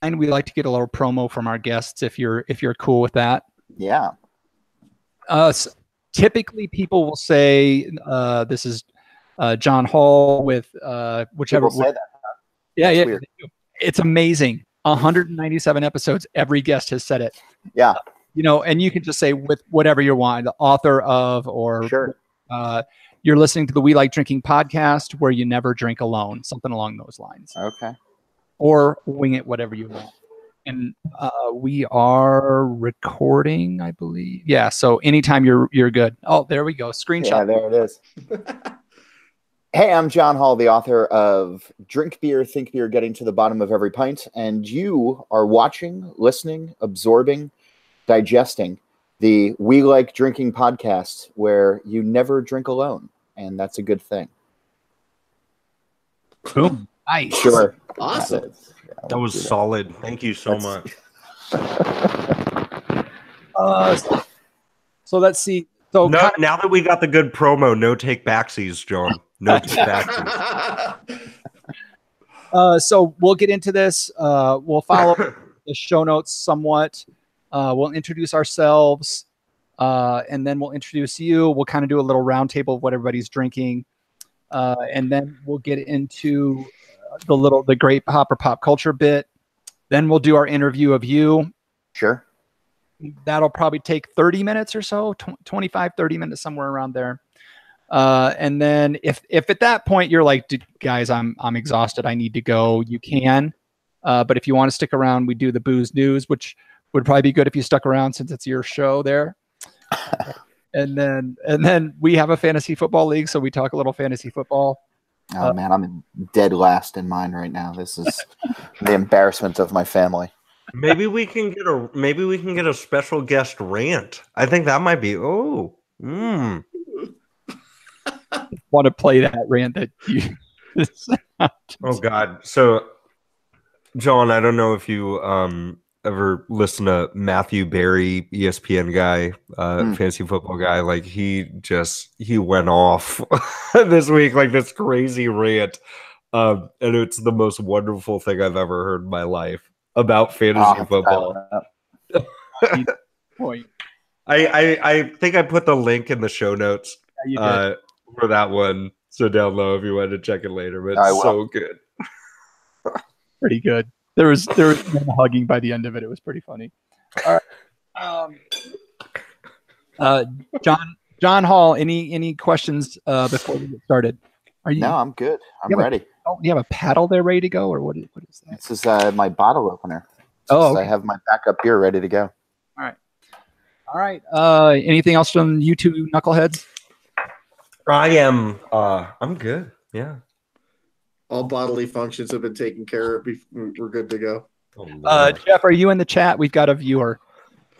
And we like to get a little promo from our guests if you're cool with that. Yeah. Typically, people will say this is John Holl with whichever. People say that. Yeah, That's yeah. weird. It's amazing. 197 episodes. Every guest has said it. Yeah. And you can just say with whatever you want, the author of, or Sure. You're listening to the We Like Drinking podcast, where you never drink alone, something along those lines. Okay. Or wing it, whatever you want. And we are recording, I believe. Yeah. So anytime you're good. Oh, there we go. Screenshot. Yeah, there it is. Hey, I'm John Holl, the author of Drink Beer, Think Beer, Getting to the Bottom of Every Pint. And you are watching, listening, absorbing, digesting the We Like Drinking podcast, where you never drink alone. And that's a good thing. Boom. Nice. Sure. Awesome. That was solid. Thank you so much. So let's see. So now that we got the good promo, no take backsies, John. No take backsies. So we'll get into this. We'll follow the show notes somewhat. We'll introduce ourselves, and then we'll introduce you. We'll kind of do a little roundtable of what everybody's drinking, and then we'll get into the great Hopper pop culture bit. Then we'll do our interview of you. Sure. That'll probably take 30 minutes or so, 25, 30 minutes, somewhere around there. And then if at that point you're like, guys, I'm exhausted, I need to go, you can. But if you want to stick around, we do the booze news, which would probably be good if you stuck around since it's your show there. And then we have a fantasy football league, so we talk a little fantasy football. Oh man, I'm dead last in mine right now. This is the embarrassment of my family. Maybe we can get a special guest rant. I think that might be. Want to play that rant that you. Oh God! So, John, I don't know if you ever listen to Matthew Berry, ESPN guy, fantasy football guy. Like he went off this week, like this crazy rant, and it's the most wonderful thing I've ever heard in my life about fantasy football. Point. I think I put the link in the show notes for that one. So down low if you want to check it later, but it's so good. Pretty good. There was hugging by the end of it. It was pretty funny. All right. John Holl, any questions before we get started? No, I'm good. I'm ready. You have a paddle there ready to go, or what is that? This is my bottle opener. Okay. I have my backup beer ready to go. All right. Anything else from you two knuckleheads? I'm good. Yeah. All bodily functions have been taken care of. We're good to go. Jeff, are you in the chat? We've got a viewer.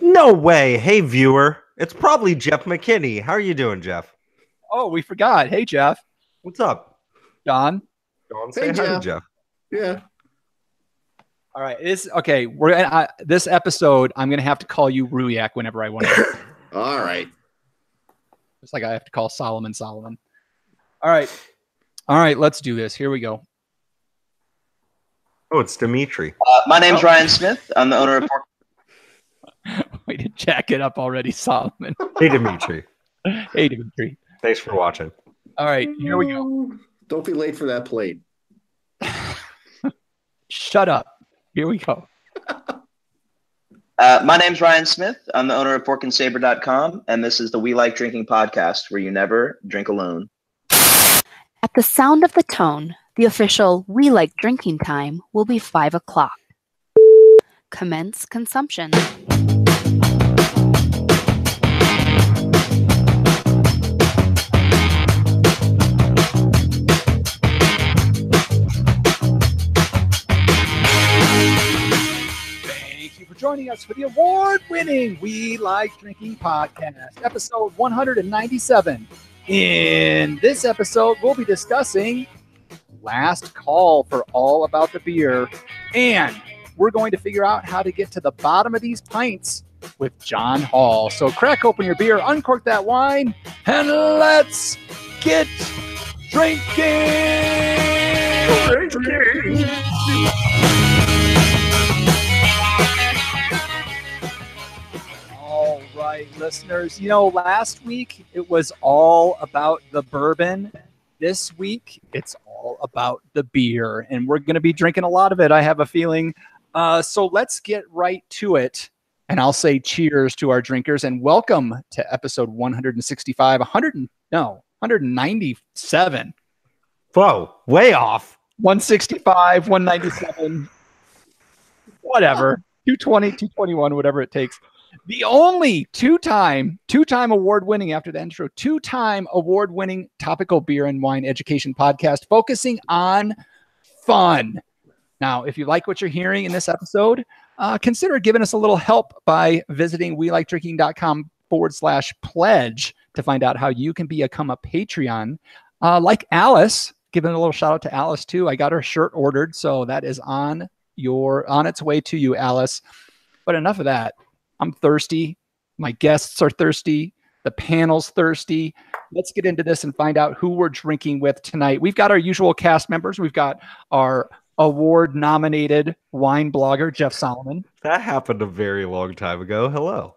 No way. Hey, viewer. It's probably Jeff McKinney. How are you doing, Jeff? Oh, we forgot. Hey, Jeff. What's up? John, say hi to Jeff. Yeah. All right. Okay. This episode, I'm going to have to call you Ruyak whenever I want to. All right. Just like I have to call Solomon. All right. Let's do this. Here we go. Oh, it's Dimitri. My name's Ryan Smith. I'm the owner of Way to jack it up already, Solomon. Hey, Dimitri. Hey, Dimitri. Thanks for watching. All right. Here we go. Don't be late for that plate. Shut up. Here we go. My name's Ryan Smith. I'm the owner of porkandsaber.com, and this is the We Like Drinking podcast, where you never drink alone. At the sound of the tone, the official We Like Drinking time will be 5 o'clock. Commence consumption. Joining us for the award-winning We Like Drinking podcast, episode 197. In this episode, we'll be discussing Last Call for All About the Beer, and we're going to figure out how to get to the bottom of these pints with John Holl. So crack open your beer, uncork that wine, and let's get drinking! listeners. You know, last week it was all about the bourbon. This week it's all about the beer, and we're going to be drinking a lot of it, I have a feeling. So let's get right to it. And I'll say cheers to our drinkers and welcome to episode 165, 197. Whoa, way off. 165, 197, whatever. 220, 221, whatever it takes. The only two-time award-winning, after the intro, two-time award-winning topical beer and wine education podcast focusing on fun. Now, if you like what you're hearing in this episode, consider giving us a little help by visiting welikedrinking.com/pledge to find out how you can become a Patreon. Like Alice, giving a little shout out to Alice too. I got her shirt ordered, so that is on its way to you, Alice. But enough of that. I'm thirsty. My guests are thirsty. The panel's thirsty. Let's get into this and find out who we're drinking with tonight. We've got our usual cast members. We've got our award-nominated wine blogger, Jeff Solomon. That happened a very long time ago. Hello.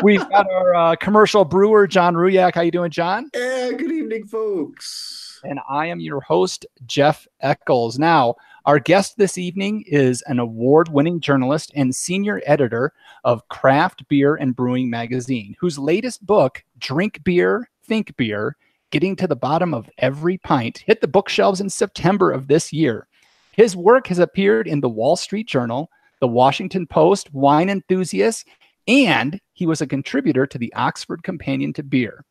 We've got our commercial brewer, John Ruyak. How you doing, John? Yeah, good evening, folks. And I am your host, Jeff Eccles. Now, our guest this evening is an award-winning journalist and senior editor of Craft Beer and Brewing Magazine, whose latest book, Drink Beer, Think Beer, Getting to the Bottom of Every Pint, hit the bookshelves in September of this year. His work has appeared in the Wall Street Journal, the Washington Post, Wine Enthusiast, and he was a contributor to the Oxford Companion to Beer.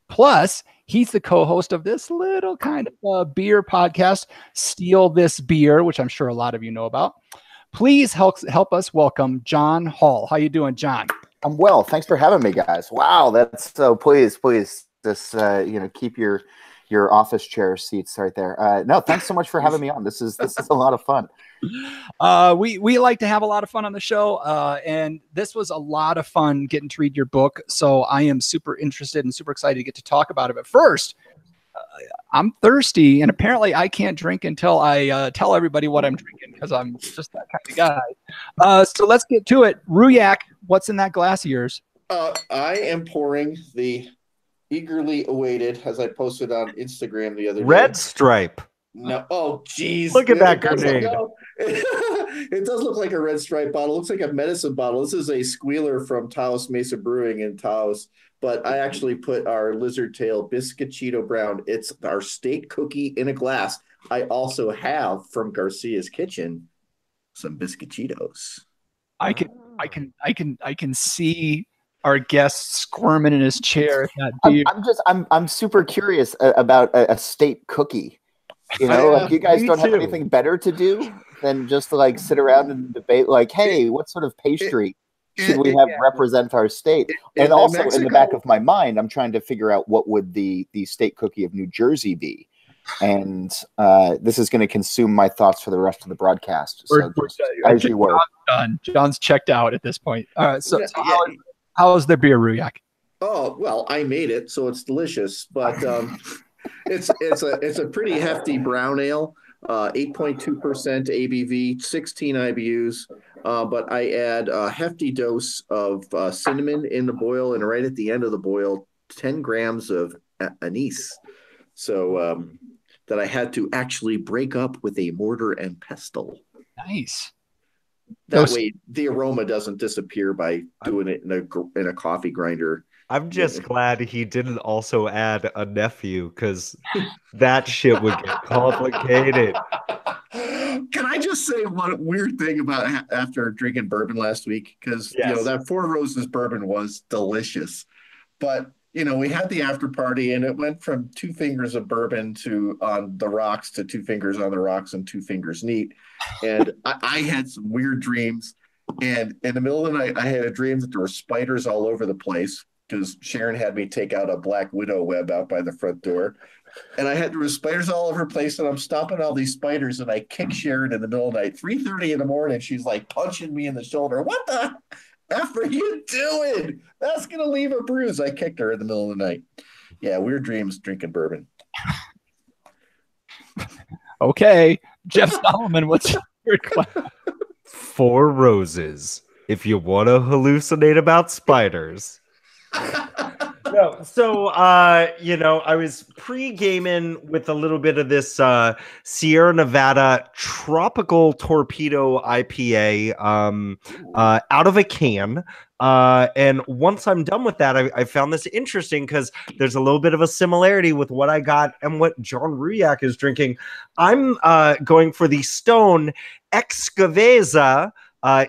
Plus, he's the co-host of this little kind of beer podcast, Steal This Beer, which I'm sure a lot of you know about. Please help us welcome John Holl. How you doing, John? I'm well. Thanks for having me, guys. Wow, that's so. Please, just keep your office chair seats right there. No, thanks so much for having me on. This is a lot of fun. We like to have a lot of fun on the show, and this was a lot of fun getting to read your book. So I am super interested and super excited to get to talk about it. But first, I'm thirsty, and apparently I can't drink until I tell everybody what I'm drinking because I'm just that kind of guy. So let's get to it. Ruyak, what's in that glass of yours? I am pouring the eagerly awaited, as I posted on Instagram the other day. Red Stripe. No, oh geez, Look at that grenade. It does look like a Red Stripe bottle. It looks like a medicine bottle. This is a squealer from Taos Mesa Brewing in Taos, but I actually put our Lizard Tail Biscuitito Brown. It's our steak cookie in a glass. I also have from Garcia's Kitchen some Biscuititos. I can see our guest squirming in his chair. I'm super curious about a state cookie. You know, like you guys don't have anything better to do than just to like sit around and debate. Like, hey, what sort of pastry should we have represent our state? And also Mexico, in the back of my mind, I'm trying to figure out what would the state cookie of New Jersey be. And this is going to consume my thoughts for the rest of the broadcast. So as you were. Done. John's checked out at this point. All right. So how is the beer, Ruyak? Oh, well, I made it, so it's delicious. But it's a pretty hefty brown ale, 8.2% ABV, 16 IBUs. But I add a hefty dose of cinnamon in the boil, and right at the end of the boil, 10 grams of anise. So that I had to actually break up with a mortar and pestle. Nice. That way, the aroma doesn't disappear by doing it in a coffee grinder. I'm just glad he didn't also add a nephew, because that shit would get complicated. Can I just say one weird thing about after drinking bourbon last week? Because that Four Roses bourbon was delicious, but we had the after party and it went from 2 fingers of bourbon to on the rocks to 2 fingers on the rocks and 2 fingers neat. And I had some weird dreams. And in the middle of the night, I had a dream that there were spiders all over the place because Sharon had me take out a black widow web out by the front door. And there were spiders all over the place, and I'm stomping all these spiders, and I kick Sharon in the middle of the night, 3:30 in the morning. She's like punching me in the shoulder. What the F are you doing? That's going to leave a bruise. I kicked her in the middle of the night. Yeah, weird dreams drinking bourbon. Okay. Jeff Solomon, what's your class? Four Roses. If you want to hallucinate about spiders, No, so I was pre-gaming with a little bit of this Sierra Nevada Tropical Torpedo IPA out of a can. And once I'm done with that, I found this interesting because there's a little bit of a similarity with what I got and what John Ruyak is drinking. I'm going for the Stone Excaveza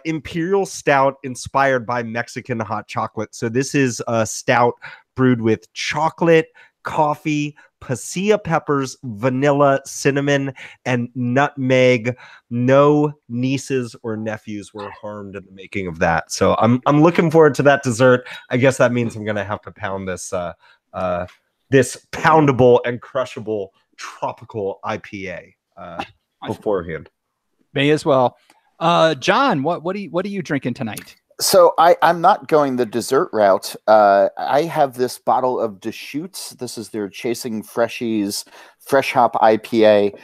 Imperial Stout inspired by Mexican hot chocolate. So this is a stout brewed with chocolate, coffee, pasilla peppers, vanilla, cinnamon, and nutmeg. No nieces or nephews were harmed in the making of that. So I'm looking forward to that dessert. I guess that means I'm gonna have to pound this this poundable and crushable tropical IPA beforehand. May as well. John, what are you drinking tonight? So I'm not going the dessert route. I have this bottle of Deschutes. This is their Chasing Freshies Fresh Hop IPA.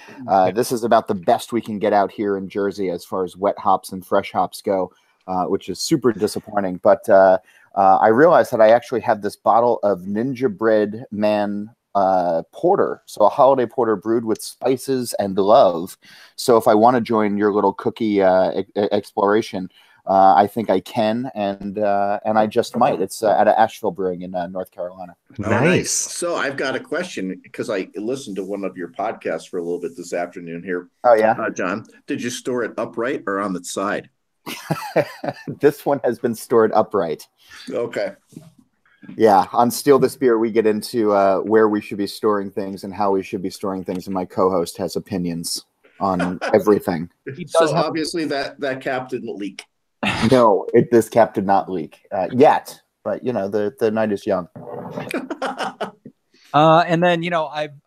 This is about the best we can get out here in Jersey as far as wet hops and fresh hops go, which is super disappointing. But I realized that I actually have this bottle of Ninja Bread Man porter, so a holiday porter brewed with spices and love. So if I want to join your little cookie exploration, I think I can, and I just might. It's at Asheville Brewing in North Carolina. Nice. So I've got a question because I listened to one of your podcasts for a little bit this afternoon here. Oh yeah, John, did you store it upright or on the side? This one has been stored upright. Okay. Yeah, on Steal This Beer, we get into where we should be storing things and how we should be storing things, and my co-host has opinions on everything. So obviously that cap didn't leak. No, this cap did not leak yet, but the night is young. And then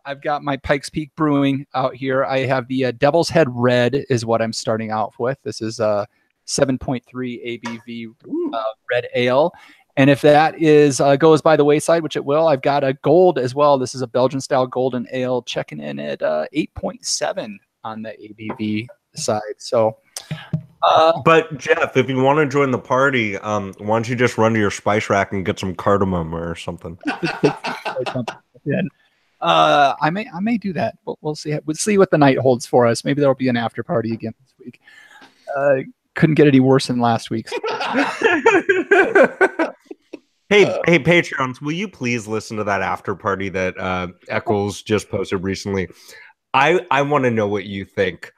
I've got my Pikes Peak Brewing out here. I have the Devil's Head Red is what I'm starting out with. This is a 7.3 ABV red ale. And if that goes by the wayside, which it will, I've got a gold as well. This is a Belgian style golden ale, checking in at 8.7 on the ABV side. So, but Jeff, if you want to join the party, why don't you just run to your spice rack and get some cardamom or something? I may do that. We'll see. We'll see what the night holds for us. Maybe there'll be an after party again this week. Couldn't get any worse than last week's. Hey, Patreons, will you please listen to that after party that Eccles just posted recently? I want to know what you think.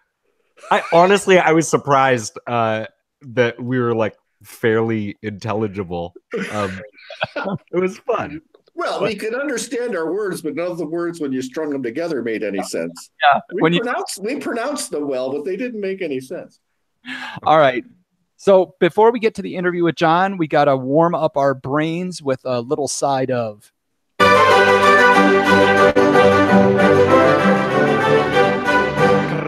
I was surprised that we were like fairly intelligible. It was fun. Well, we could understand our words, but none of the words when you strung them together made any sense. Yeah, we pronounced them well, but they didn't make any sense. All right. So before we get to the interview with John, we got to warm up our brains with a little side of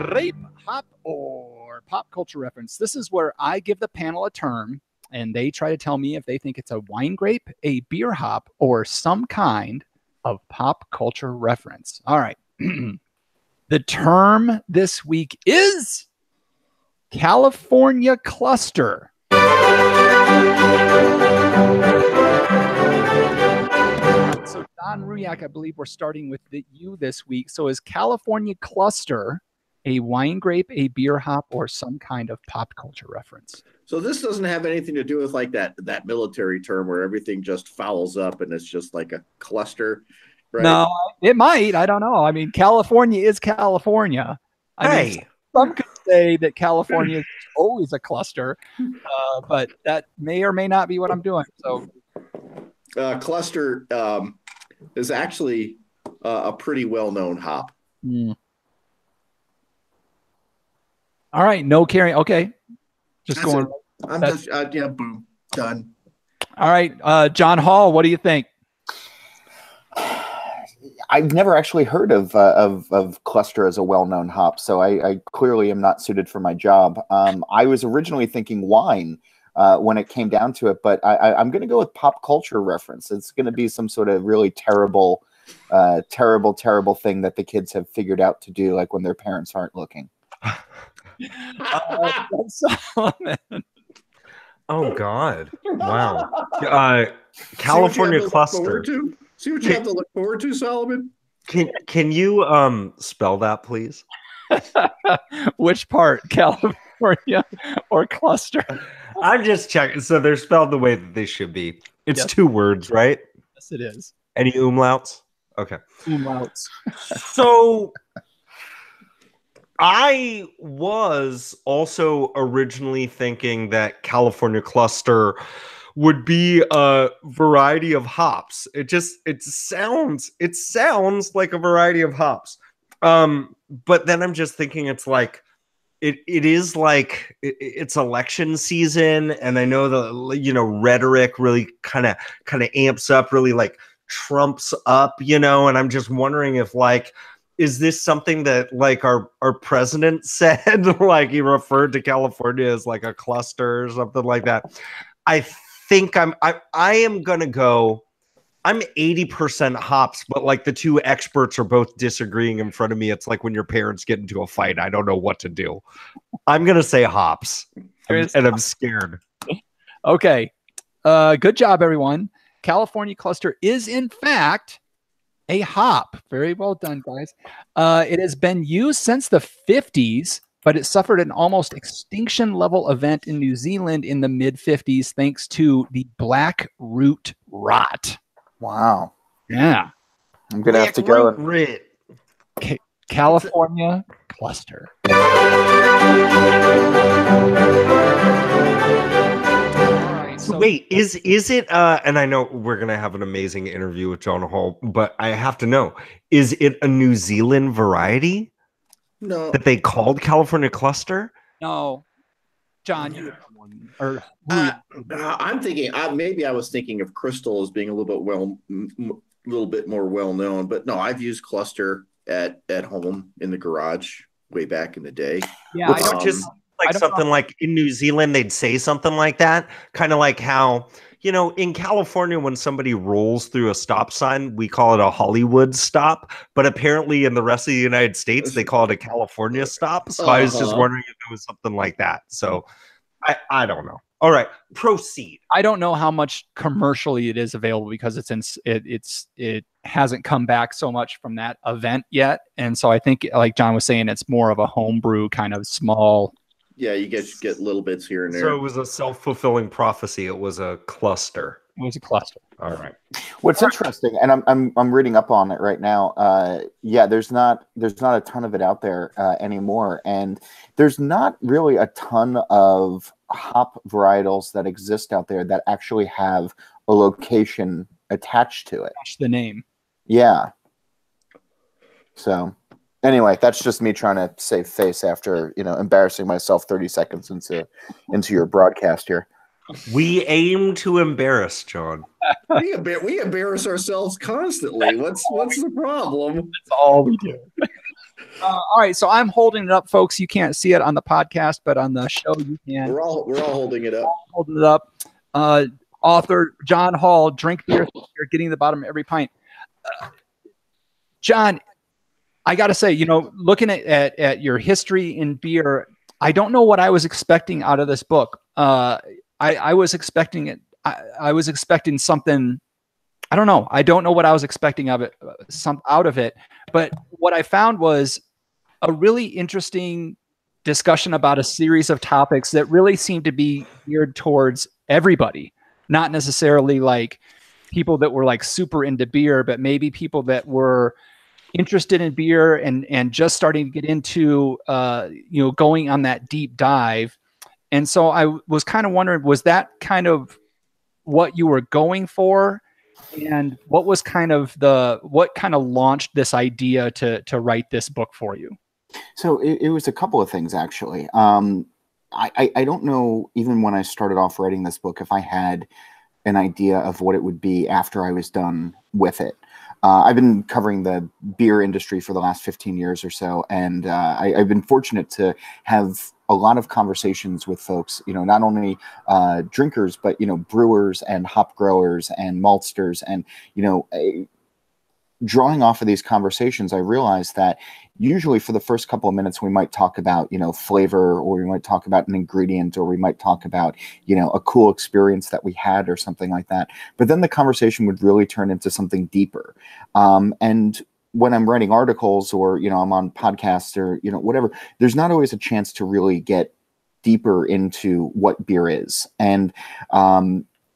grape, hop, or pop culture reference. This is where I give the panel a term and they try to tell me if they think it's a wine grape, a beer hop, or some kind of pop culture reference. All right. The term this week is California cluster. So Don Ruyak, I believe we're starting with you this week. So is California cluster a wine grape, a beer hop, or some kind of pop culture reference? So this doesn't have anything to do with like that military term where everything just fouls up and it's just like a cluster, right? No, it might. I don't know. I mean, California is California. I mean, some could say that California is always a cluster, but that may or may not be what I'm doing. So, cluster is actually a pretty well-known hop. Mm. All right, no carrying. Okay, just That's going. it. I'm just yeah, boom, done. All right, John Holl, what do you think? I've never actually heard of cluster as a well-known hop, so I clearly am not suited for my job. I was originally thinking wine when it came down to it, but I'm going to go with pop culture reference. It's going to be some sort of really terrible thing that the kids have figured out to do, like when their parents aren't looking. Oh God! Wow. California cluster. See what you have to look forward to, Solomon. Can you spell that, please? Which part, California or cluster? I'm just checking. So they're spelled the way that they should be. It's 2 words, right? Yes, it is. Any umlauts? Okay. Umlauts. So I was also originally thinking that California cluster would be a variety of hops. It sounds like a variety of hops. But then I'm just thinking it's like it is like it's election season, and I know the rhetoric really kind of amps up, really like trumps up, and I'm just wondering if like, is this something that like our president said, like he referred to California as like a cluster or something like that? I think I am gonna go. I'm 80% hops, but like the 2 experts are both disagreeing in front of me. It's like when your parents get into a fight. I don't know what to do. I'm gonna say hops, and I'm scared. Okay, good job, everyone. California cluster is in fact a hop. Very well done, guys. It has been used since the 50s, but it suffered an almost extinction level event in New Zealand in the mid 50s thanks to the black root rot. Wow. Yeah. I'm going to have to go. California cluster. So wait, is it and I know we're gonna have an amazing interview with John Holl, but I have to know, is it a New Zealand variety? No. That they called California cluster? No. John, you I'm thinking maybe I was thinking of Crystal as being a little bit more well known, but no, I've used cluster at home in the garage way back in the day. Yeah, I don't just like something like in New Zealand they'd say something like that, kind of like how in California when somebody rolls through a stop sign, we call it a Hollywood stop, but apparently in the rest of the United States they call it a California stop. So I was just wondering if it was something like that. So I don't know. All right, proceed. I don't know how much commercially it is available because it hasn't come back so much from that event yet, and so I think, like John was saying, it's more of a homebrew kind of small. Yeah, you get little bits here and there. So it was a self-fulfilling prophecy. It was a cluster. It was a cluster. All right. What's interesting, and I'm reading up on it right now. There's not a ton of it out there anymore, and there's not really a ton of hop varietals that exist out there that actually have a location attached to it. That's the name. Yeah. So anyway, that's just me trying to save face after embarrassing myself 30 seconds into your broadcast here. We aim to embarrass, John. We embarrass ourselves constantly. What's the problem? That's all we do. All right, so I'm holding it up, folks. You can't see it on the podcast, but on the show you can. We're all holding it up. Holding it up. Author John Holl, Drink Beer, You're Getting the Bottom of Every Pint. John, I got to say, looking at your history in beer, I don't know what I was expecting out of this book. I was expecting it. I was expecting something. I don't know. I don't know what I was expecting out of it. But what I found was a really interesting discussion about a series of topics that really seemed to be geared towards everybody, not necessarily like people that were like super into beer, but maybe people that were interested in beer and just starting to get into going on that deep dive. And so I was kind of wondering, was that kind of what you were going for? And what was what launched this idea to write this book for you? So it was a couple of things, actually. I don't know, even when I started off writing this book, if I had an idea of what it would be after I was done with it. I've been covering the beer industry for the last 15 years or so, and I've been fortunate to have a lot of conversations with folks, not only drinkers, but, brewers and hop growers and maltsters. And, drawing off of these conversations, I realized that usually for the first couple of minutes, we might talk about, flavor, or we might talk about an ingredient, or we might talk about, a cool experience that we had or something like that. But then the conversation would really turn into something deeper. And when I'm writing articles, or, I'm on podcasts, or, whatever, there's not always a chance to really get deeper into what beer is. And,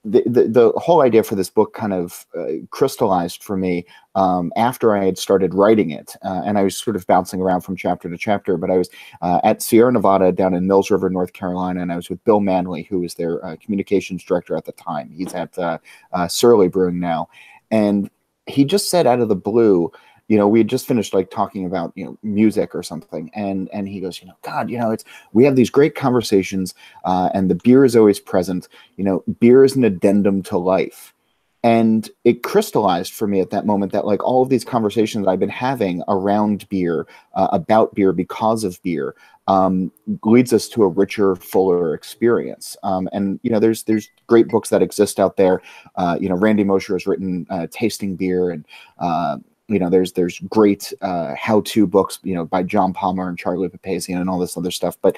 the whole idea for this book kind of crystallized for me after I had started writing it. And I was sort of bouncing around from chapter to chapter, but I was at Sierra Nevada down in Mills River, North Carolina, and I was with Bill Manley, who was their communications director at the time. He's at Surly Brewing now. And he just said out of the blue, we had just finished talking about, music or something. And he goes, God, we have these great conversations and the beer is always present. Beer is an addendum to life. And it crystallized for me at that moment that all of these conversations that I've been having around beer, about beer, because of beer, leads us to a richer, fuller experience. And there's great books that exist out there. Randy Mosher has written Tasting Beer, and there's great how-to books, by John Palmer and Charlie Papazian and all this other stuff. But,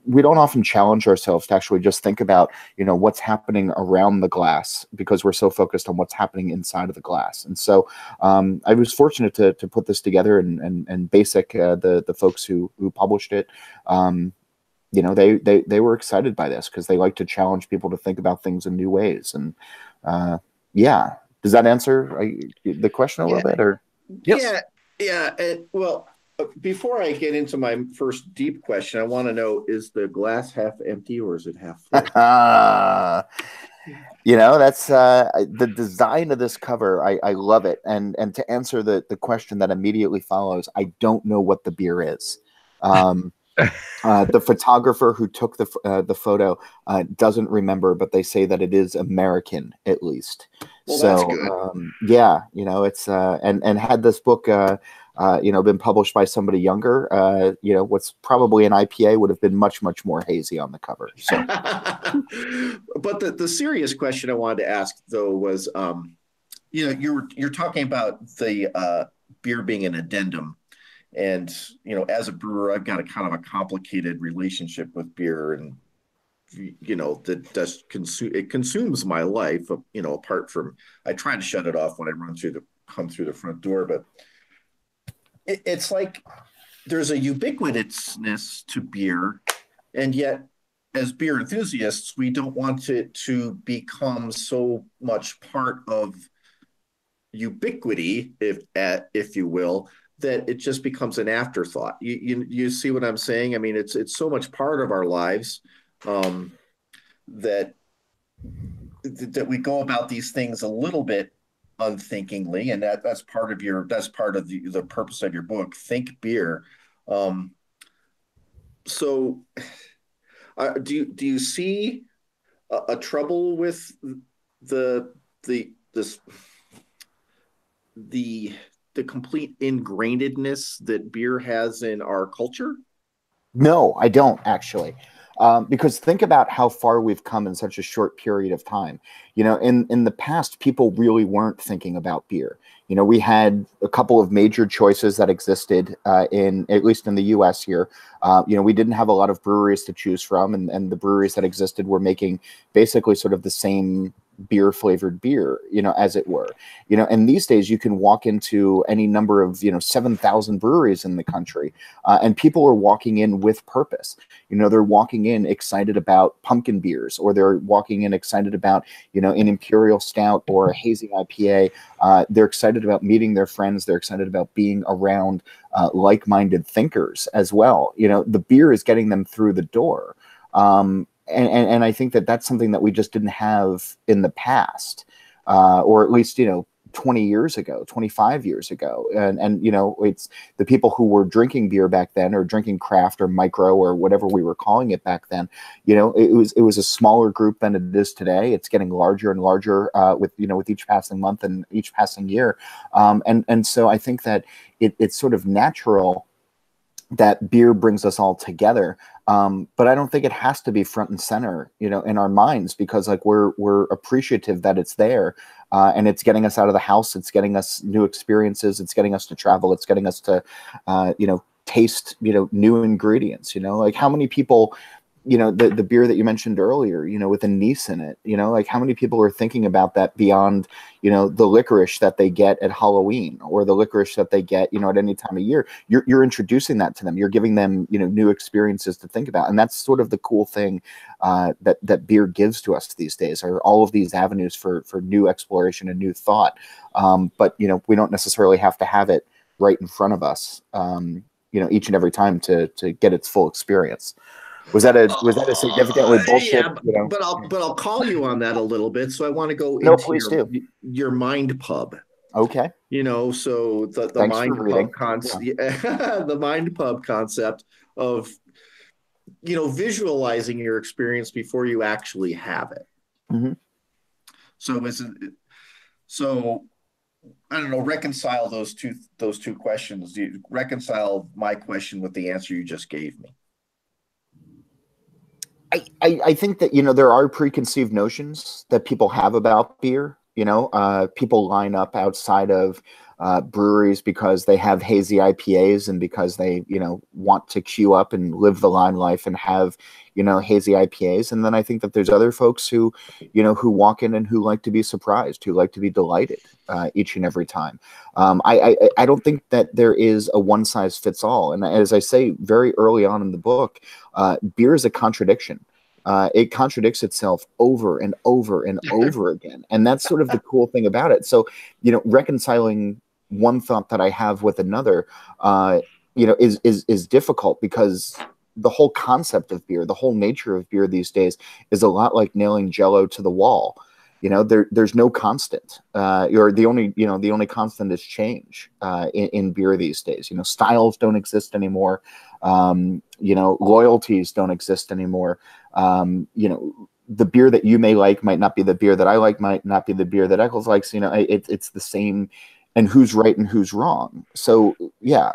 we don't often challenge ourselves to actually just think about, what's happening around the glass, because we're so focused on what's happening inside of the glass. And so I was fortunate to put this together, and Basic, the folks who published it, they were excited by this because they like to challenge people to think about things in new ways. And yeah. Does that answer the question a little bit? Or yes. Yeah. Well, before I get into my first deep question, I want to know: is the glass half empty or is it half full? That's the design of this cover. I love it. And to answer the question that immediately follows, I don't know what the beer is. The photographer who took the photo doesn't remember, but they say that it is American, at least. Well, so that's good. Yeah, it's and had this book been published by somebody younger, what's probably an IPA would have been much more hazy on the cover. So But the serious question I wanted to ask though was you're talking about the beer being an addendum. And, as a brewer, I've got a kind of a complicated relationship with beer, and, that does consumes my life, apart from, I try to shut it off when I come through the front door, but it's like there's a ubiquitousness to beer. And yet, as beer enthusiasts, we don't want it to become so much part of ubiquity, if you will, that it just becomes an afterthought. You see what I'm saying? I mean, it's so much part of our lives that we go about these things a little bit unthinkingly, and that's part of the purpose of your book, Think Beer. So, do you see a trouble with the complete ingrainedness that beer has in our culture? No, I don't actually. Because think about how far we've come in such a short period of time. In the past, people really weren't thinking about beer. We had a couple of major choices that existed at least in the U.S. here. We didn't have a lot of breweries to choose from, and the breweries that existed were making basically sort of the same beer flavored beer, as it were, and these days you can walk into any number of, 7,000 breweries in the country, and people are walking in with purpose. They're walking in excited about pumpkin beers, or they're walking in excited about, an imperial stout or a hazy IPA. They're excited about meeting their friends. They're excited about being around like-minded thinkers as well. The beer is getting them through the door. And I think that's something that we just didn't have in the past, or at least, 20 years ago, 25 years ago. And it's the people who were drinking beer back then, or drinking craft or micro or whatever we were calling it back then. It was a smaller group than it is today. It's getting larger and larger with each passing month and each passing year. And so I think that it's sort of natural that beer brings us all together. But I don't think it has to be front and center, in our minds, because like we're appreciative that it's there, and it's getting us out of the house. It's getting us new experiences. It's getting us to travel. It's getting us to, taste, new ingredients. Like how many people, the beer that you mentioned earlier, with anise in it, like how many people are thinking about that beyond, the licorice that they get at Halloween or the licorice that they get, at any time of year. You're introducing that to them. You're giving them, new experiences to think about. And that's sort of the cool thing that beer gives to us these days, are all of these avenues for new exploration and new thought. But, we don't necessarily have to have it right in front of us, each and every time to get its full experience. Was that a significantly bullshit? Yeah, but I'll call you on that a little bit. So I want to go please into do. Your mind pub. Okay. So the mind pub concept, the mind pub concept of visualizing your experience before you actually have it. Mm-hmm. So I don't know. Reconcile those two questions. Reconcile my question with the answer you just gave me. I think that, there are preconceived notions that people have about beer. People line up outside of breweries because they have hazy IPAs and because they, want to queue up and live the line life and have, hazy IPAs. And then I think that there's other folks who, who walk in and who like to be surprised, who like to be delighted each and every time. I don't think that there is a one size fits all. And as I say very early on in the book, beer is a contradiction. It contradicts itself over and over and over again. And that's sort of the cool thing about it. So, reconciling one thought that I have with another, is difficult, because the whole concept of beer, the whole nature of beer these days is a lot like nailing Jell-O to the wall. There's no constant. The only constant is change in beer these days. Styles don't exist anymore. Loyalties don't exist anymore. The beer that you may like might not be the beer that I like, might not be the beer that Eccles likes. It's the same, and who's right and who's wrong. So yeah.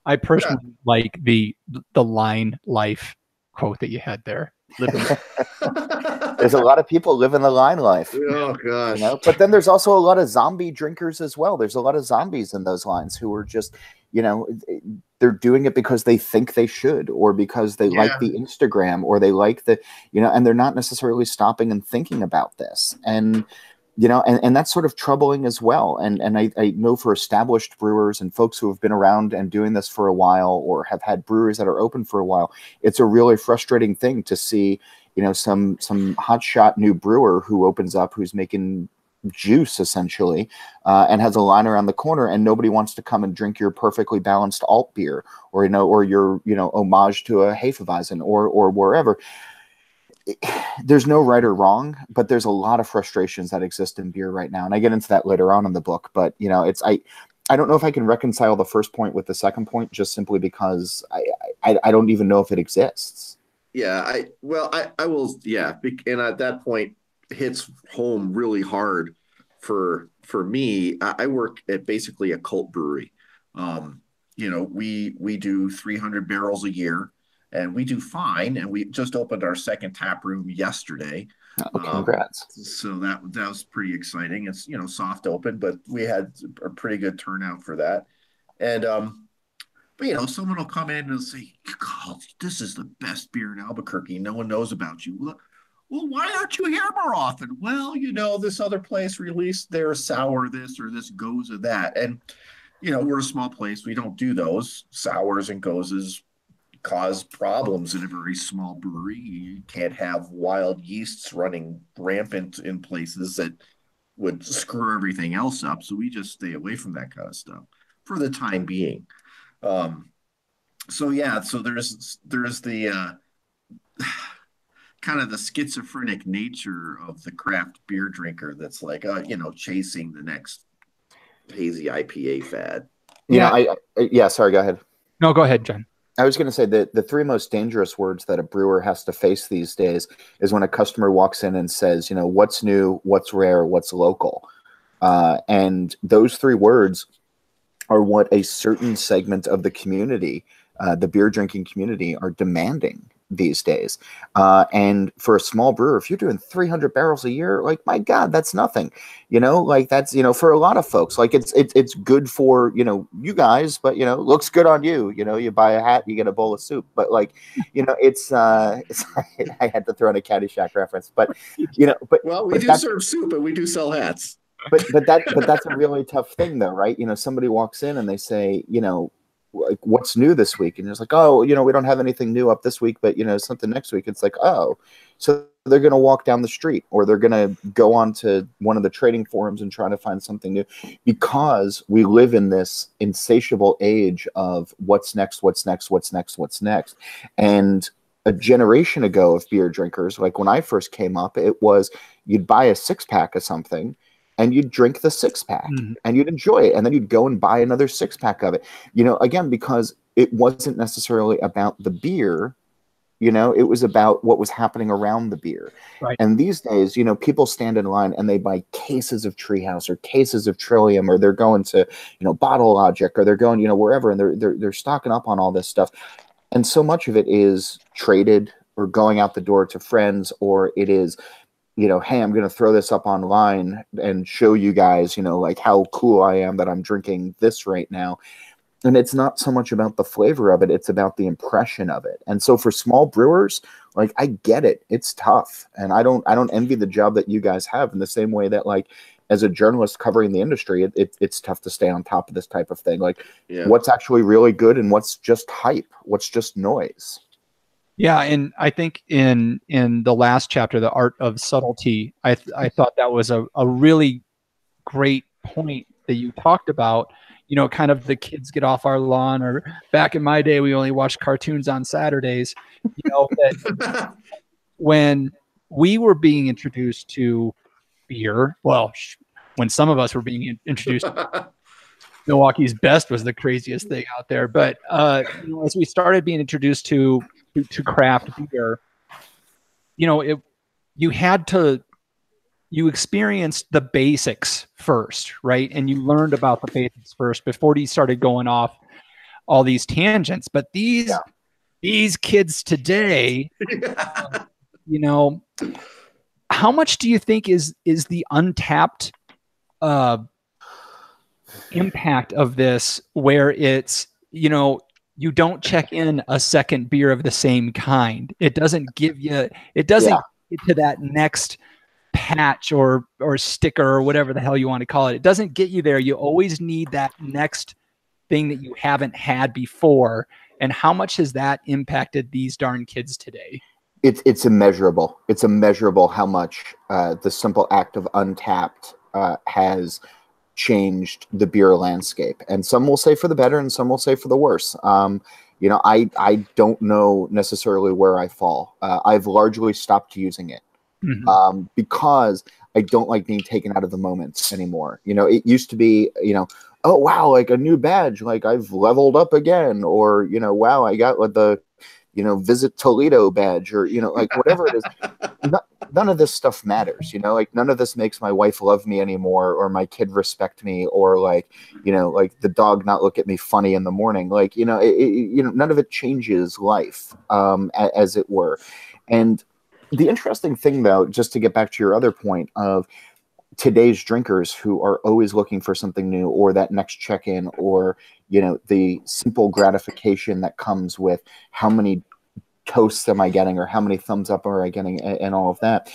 I personally like the line life quote that you had there. There's a lot of people living the line life. Oh gosh. But then there's also a lot of zombie drinkers as well. There's a lot of zombies in those lines who are just, they're doing it because they think they should, or because they like the Instagram, or they like the, and they're not necessarily stopping and thinking about this. And, and that's sort of troubling as well. And I know for established brewers and folks who have been around and doing this for a while, or have had breweries that are open for a while, it's a really frustrating thing to see, some hotshot new brewer who opens up, who's making juice essentially, and has a line around the corner, and nobody wants to come and drink your perfectly balanced alt beer, or, or your, homage to a Hefeweizen or wherever. There's no right or wrong, but there's a lot of frustrations that exist in beer right now. And I get into that later on in the book, but I don't know if I can reconcile the first point with the second point, just simply because I don't even know if it exists. Yeah, I will. Yeah. And at that point hits home really hard for me. I work at basically a cult brewery. We do 300 barrels a year, and we do fine. And we just opened our second tap room yesterday. Oh, congrats. So that was pretty exciting. It's, soft open, but we had a pretty good turnout for that. And, but, someone will come in and say, God, this is the best beer in Albuquerque. No one knows about you. Well, why aren't you here more often? Well, this other place released their sour this or this goza that. And, we're a small place. We don't do those. Sours and gozas cause problems in a very small brewery. You can't have wild yeasts running rampant in places that would screw everything else up. So we just stay away from that kind of stuff for the time being. So there's the kind of the schizophrenic nature of the craft beer drinker that's like, chasing the next hazy IPA fad. Sorry, go ahead. No, go ahead, John. I was going to say that the three most dangerous words that a brewer has to face these days is when a customer walks in and says, what's new, what's rare, what's local. And those three words are what a certain segment of the community the beer drinking community are demanding these days. And for a small brewer, if you're doing 300 barrels a year, like, my God, that's nothing, like that's, for a lot of folks, like it's good for, you guys, but, looks good on you, you buy a hat, you get a bowl of soup, but like, it's I had to throw in a Caddyshack reference, but, well, we do serve soup, but we do sell hats. But that's a really tough thing though, right? Somebody walks in and they say, like, what's new this week? And it's like, oh, we don't have anything new up this week, but something next week. It's like, oh, so they're going to walk down the street, or they're going to go on to one of the trading forums and try to find something new, because we live in this insatiable age of what's next, what's next, what's next, what's next. And a generation ago of beer drinkers, like when I first came up, it was you'd buy a 6-pack of something and you'd drink the 6-pack and you'd enjoy it. And then you'd go and buy another 6-pack of it, again, because it wasn't necessarily about the beer, it was about what was happening around the beer. Right. And these days, people stand in line and they buy cases of Treehouse or cases of Trillium, or they're going to, Bottle Logic, or they're going, wherever, and they're stocking up on all this stuff. And so much of it is traded or going out the door to friends, or it is, hey, I'm going to throw this up online and show you guys, like how cool I am that I'm drinking this right now. And it's not so much about the flavor of it, it's about the impression of it. And so for small brewers, like, I get it. It's tough. And I don't envy the job that you guys have, in the same way that, like, as a journalist covering the industry, it's tough to stay on top of this type of thing. Like, what's actually really good and what's just hype, what's just noise. Yeah, and I think in the last chapter, The Art of Subtlety, I thought that was a really great point that you talked about, kind of the kids get off our lawn, or back in my day, we only watched cartoons on Saturdays, that when we were being introduced to beer, well, when some of us were being introduced Milwaukee's Best was the craziest thing out there. But as we started being introduced to craft beer, you experienced the basics first, right? And you learned about the basics first before you started going off all these tangents. But these kids today, how much do you think is the untapped impact of this, where it's, you don't check in a second beer of the same kind. It doesn't get to that next patch or sticker or whatever the hell you want to call it. It doesn't get you there. You always need that next thing that you haven't had before. And how much has that impacted these darn kids today? It's immeasurable. It's immeasurable how much the simple act of Untapped has changed the beer landscape. And some will say for the better and some will say for the worse. I don't know necessarily where I fall. I've largely stopped using it because I don't like being taken out of the moments anymore. It used to be, oh, wow, like a new badge, like I've leveled up again, or, wow, I got the, Visit Toledo badge, or, like whatever it is. None of this stuff matters, like none of this makes my wife love me anymore, or my kid respect me, or like, like the dog not look at me funny in the morning. Like, none of it changes life, as it were. And the interesting thing, though, just to get back to your other point of today's drinkers who are always looking for something new, or that next check-in, or, the simple gratification that comes with how many toasts am I getting, or how many thumbs up are I getting, and all of that,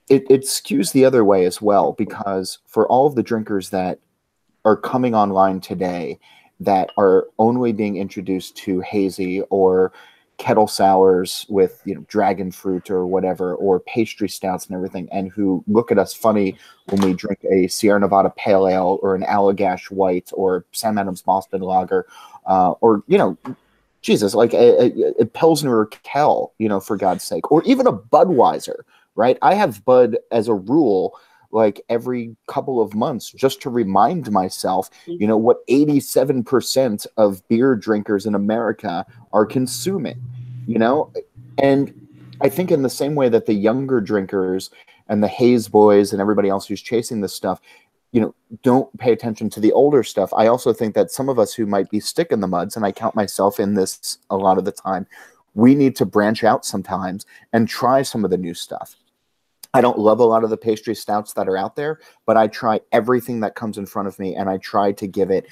it skews the other way as well, because for all of the drinkers that are coming online today that are only being introduced to hazy or kettle sours with dragon fruit or whatever, or pastry stouts and everything, and who look at us funny when we drink a Sierra Nevada Pale Ale or an Allagash White or Sam Adams Boston Lager, or Jesus, like a Pilsner or Kel, for God's sake, or even a Budweiser, right? I have Bud as a rule, like every couple of months, just to remind myself, what 87% of beer drinkers in America are consuming, and I think in the same way that the younger drinkers and the haze boys and everybody else who's chasing this stuff, don't pay attention to the older stuff. I also think that some of us who might be stick in the muds, and I count myself in this a lot of the time, we need to branch out sometimes and try some of the new stuff. I don't love a lot of the pastry stouts that are out there, but I try everything that comes in front of me, and I try to give it,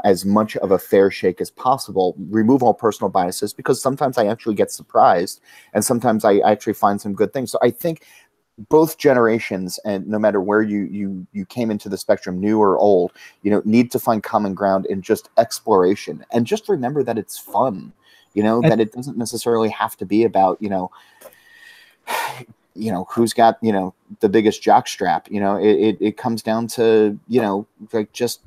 as much of a fair shake as possible, remove all personal biases, because sometimes I actually get surprised, and sometimes I actually find some good things. So I think both generations, and no matter where you came into the spectrum, new or old, need to find common ground in just exploration, and just remember that it's fun. That it doesn't necessarily have to be about, who's got, the biggest jock strap. It comes down to, like, just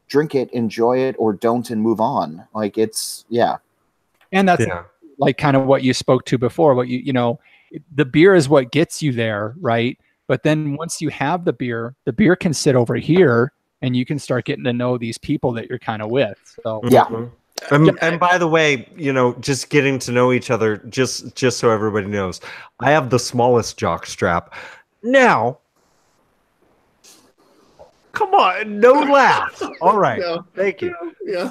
drink it, enjoy it, or don't, and move on. Like, it's, yeah. And that's like kind of what you spoke to before, what the beer is what gets you there, right? But then once you have the beer can sit over here, and you can start getting to know these people that you're kind of with. So yeah. And by the way, just getting to know each other, just so everybody knows, I have the smallest jock strap. Now, come on, no laughs. All right, thank you. Yeah.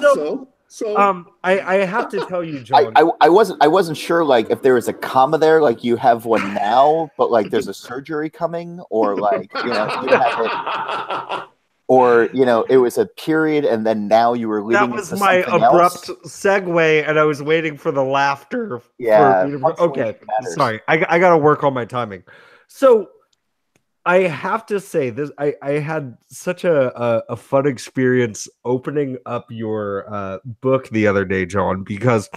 So I have to tell you, John, I wasn't sure, like, if there was a comma there, like you have one now, but like there's a surgery coming, or like you have it. Or, it was a period, and then now you were leading. That was my abrupt segue, and I was waiting for the laughter. Yeah. Okay. Sorry. I got to work on my timing. So I have to say this. I had such a fun experience opening up your book the other day, John, because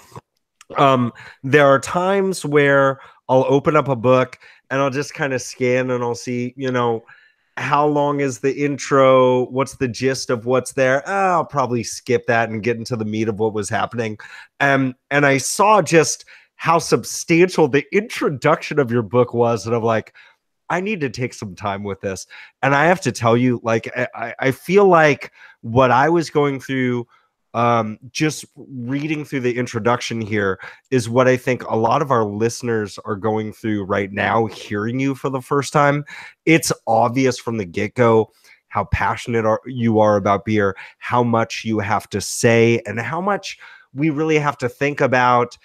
there are times where I'll open up a book and I'll just kind of scan, and I'll see, how long is the intro? What's the gist of what's there? I'll probably skip that and get into the meat of what was happening. And I saw just how substantial the introduction of your book was. And I'm like, I need to take some time with this. And I have to tell you, like, I feel like what I was going through, just reading through the introduction here, is what I think a lot of our listeners are going through right now, hearing you for the first time. It's obvious from the get-go how passionate you are about beer, how much you have to say, and how much we really have to think about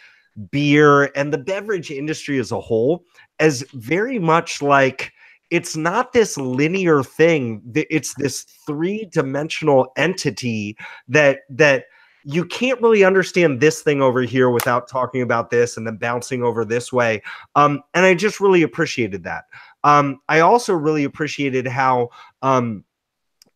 beer and the beverage industry as a whole as very much like, it's not this linear thing. It's this three-dimensional entity that you can't really understand this thing over here without talking about this and then bouncing over this way. And I just really appreciated that. I also really appreciated how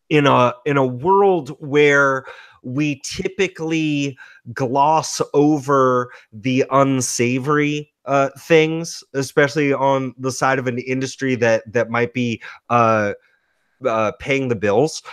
in a world where we typically gloss over the unsavory things, especially on the side of an industry that might be paying the bills,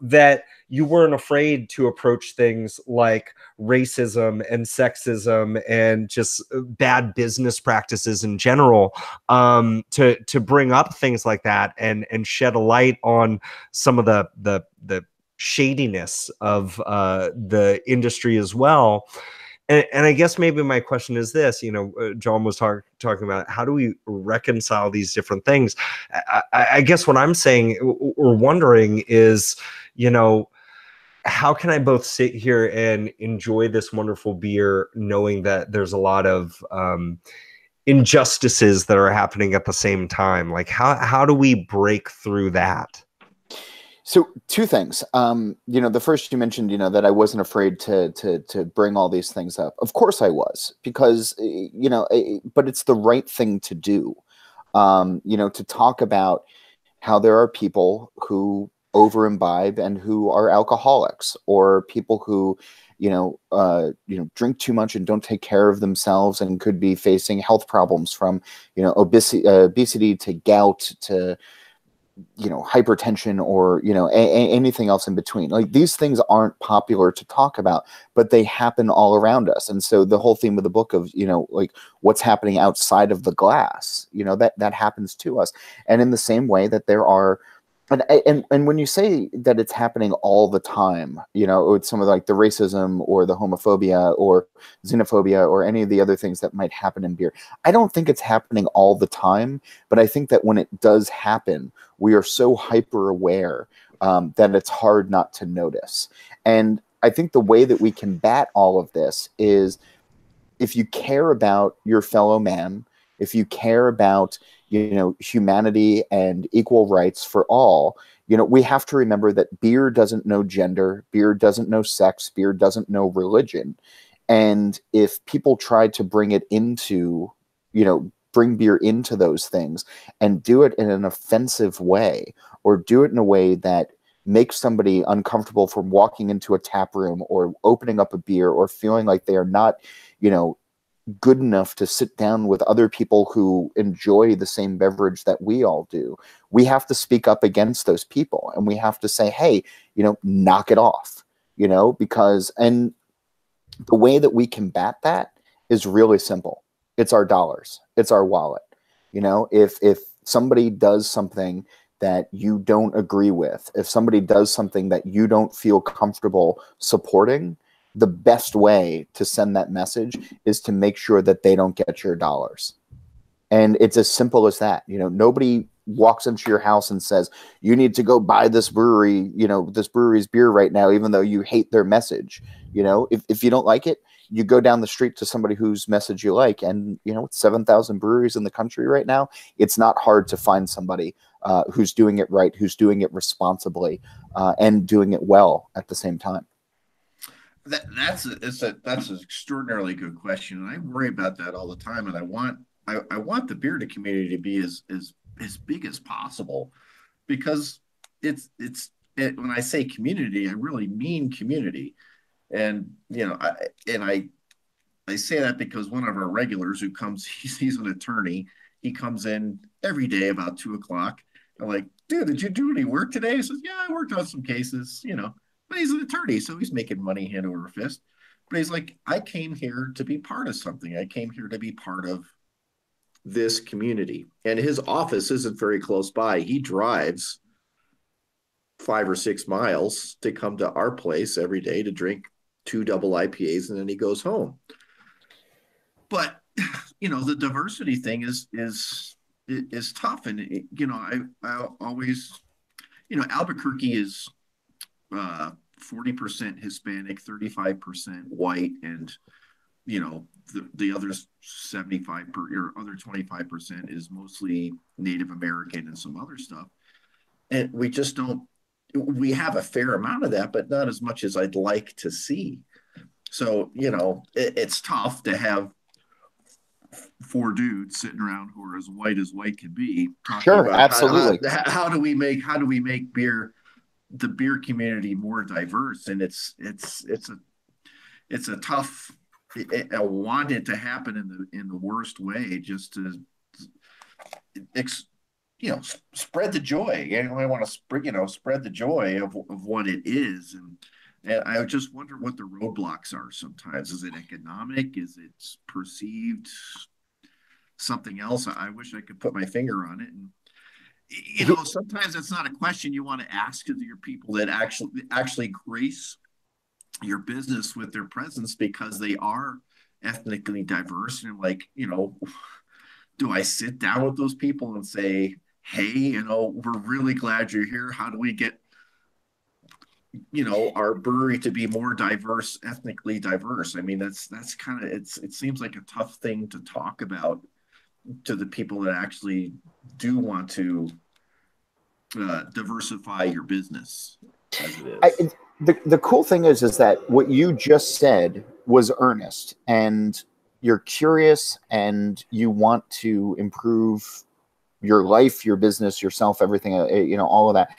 that you weren't afraid to approach things like racism and sexism and just bad business practices in general, to bring up things like that and shed a light on some of the shadiness of the industry as well. And I guess maybe my question is this, John was talking about, how do we reconcile these different things? I guess what I'm saying or wondering is, how can I both sit here and enjoy this wonderful beer, knowing that there's a lot of injustices that are happening at the same time? Like, how do we break through that? So two things. The first, you mentioned, that I wasn't afraid to bring all these things up. Of course I was, because, but it's the right thing to do, to talk about how there are people who over imbibe and who are alcoholics, or people who, drink too much and don't take care of themselves and could be facing health problems from, obesity to gout to, hypertension, or, anything else in between. Like, these things aren't popular to talk about, but they happen all around us. And so the whole theme of the book of, like, what's happening outside of the glass, that happens to us. And in the same way that there are, and when you say that it's happening all the time, with some of like the racism or the homophobia or xenophobia or any of the other things that might happen in beer, I don't think it's happening all the time. But I think that when it does happen, we are so hyper aware that it's hard not to notice. And I think the way that we combat all of this is, if you care about your fellow man, if you care about, humanity and equal rights for all, we have to remember that beer doesn't know gender, beer doesn't know sex, beer doesn't know religion. And if people try to bring it into, bring beer into those things and do it in an offensive way, or do it in a way that makes somebody uncomfortable from walking into a tap room or opening up a beer, or feeling like they are not, good enough to sit down with other people who enjoy the same beverage that we all do, we have to speak up against those people. And we have to say, hey, knock it off, because, and the way that we combat that is really simple. It's our dollars. It's our wallet. If somebody does something that you don't agree with, if somebody does something that you don't feel comfortable supporting, the best way to send that message is to make sure that they don't get your dollars. And it's as simple as that. Nobody walks into your house and says, you need to go buy this brewery, this brewery's beer right now, even though you hate their message. If you don't like it, you go down the street to somebody whose message you like. And, with 7,000 breweries in the country right now, it's not hard to find somebody who's doing it right, who's doing it responsibly, and doing it well at the same time. That's an extraordinarily good question, and I worry about that all the time. And I want the beer community to be as big as possible, because when I say community, I really mean community. And I say that because one of our regulars who comes, he's an attorney. He comes in every day about 2:00. I'm like, dude, did you do any work today? He says, yeah, I worked on some cases, But he's an attorney, so he's making money hand over fist. But he's like, I came here to be part of something. I came here to be part of this community. And his office isn't very close by. He drives 5 or 6 miles to come to our place every day to drink 2 double IPAs, and then he goes home. But, the diversity thing is tough. And, I always, Albuquerque is 40% Hispanic, 35% white, and the other 75 or other 25% is mostly Native American and some other stuff. And we just don't. We have a fair amount of that, but not as much as I'd like to see. So it's tough to have 4 dudes sitting around who are as white can be. Sure, absolutely. How do we make beer? The beer community more diverse, and it's a tough. I want it to happen in the worst way, just to spread the joy. I want to spread the joy of what it is, and I just wonder what the roadblocks are. Sometimes, is it economic? Is it perceived something else? I wish I could put my finger on it. And sometimes it's not a question you want to ask to your people that actually grace your business with their presence, because they are ethnically diverse. And do I sit down with those people and say, hey, we're really glad you're here. How do we get, our brewery to be more diverse, ethnically diverse? I mean, that's kind of, it seems like a tough thing to talk about to the people that actually do want to diversify your business as it is. The cool thing is that what you just said was earnest, and you're curious, and you want to improve your life, your business, yourself, everything, all of that.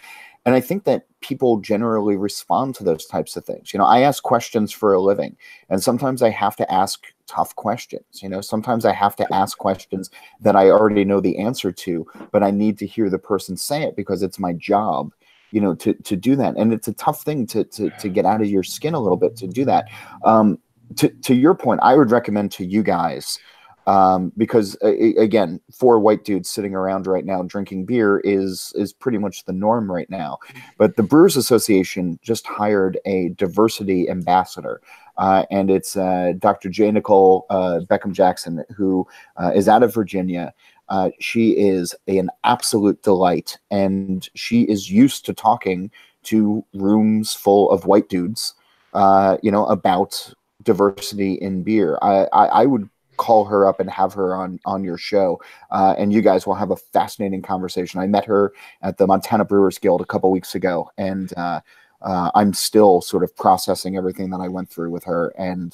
And I think that people generally respond to those types of things. I ask questions for a living, and sometimes I have to ask tough questions. Sometimes I have to ask questions that I already know the answer to, but I need to hear the person say it because it's my job, to do that. And it's a tough thing to get out of your skin a little bit to do that. To your point, I would recommend to you guys, because again, 4 white dudes sitting around right now drinking beer is pretty much the norm right now. But the Brewers Association just hired a diversity ambassador, and it's Dr. J. Nicole Beckham Jackson, who is out of Virginia. She is an absolute delight, and she is used to talking to rooms full of white dudes, about diversity in beer. I would call her up and have her on your show, and you guys will have a fascinating conversation. I met her at the Montana Brewers Guild a couple weeks ago, and I'm still sort of processing everything that I went through with her, and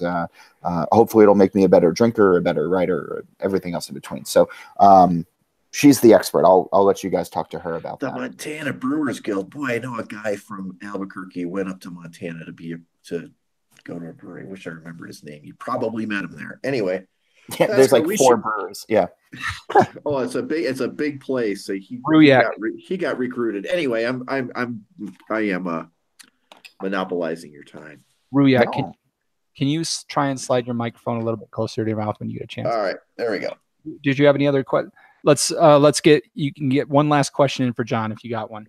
hopefully it'll make me a better drinker, a better writer, everything else in between. So she's the expert. I'll let you guys talk to her about that. The Montana Brewers Guild. Boy, I know a guy from Albuquerque went up to Montana to go to a brewery. I wish I remember his name. You probably met him there. Anyway. Yeah, there's like 4 brewers. Yeah. Oh, it's a big place. So he got recruited. Anyway, I am monopolizing your time. Ruyak, no. Can you try and slide your microphone a little bit closer to your mouth when you get a chance? All right, there we go. Did you have any other questions? You can get one last question in for John if you got one.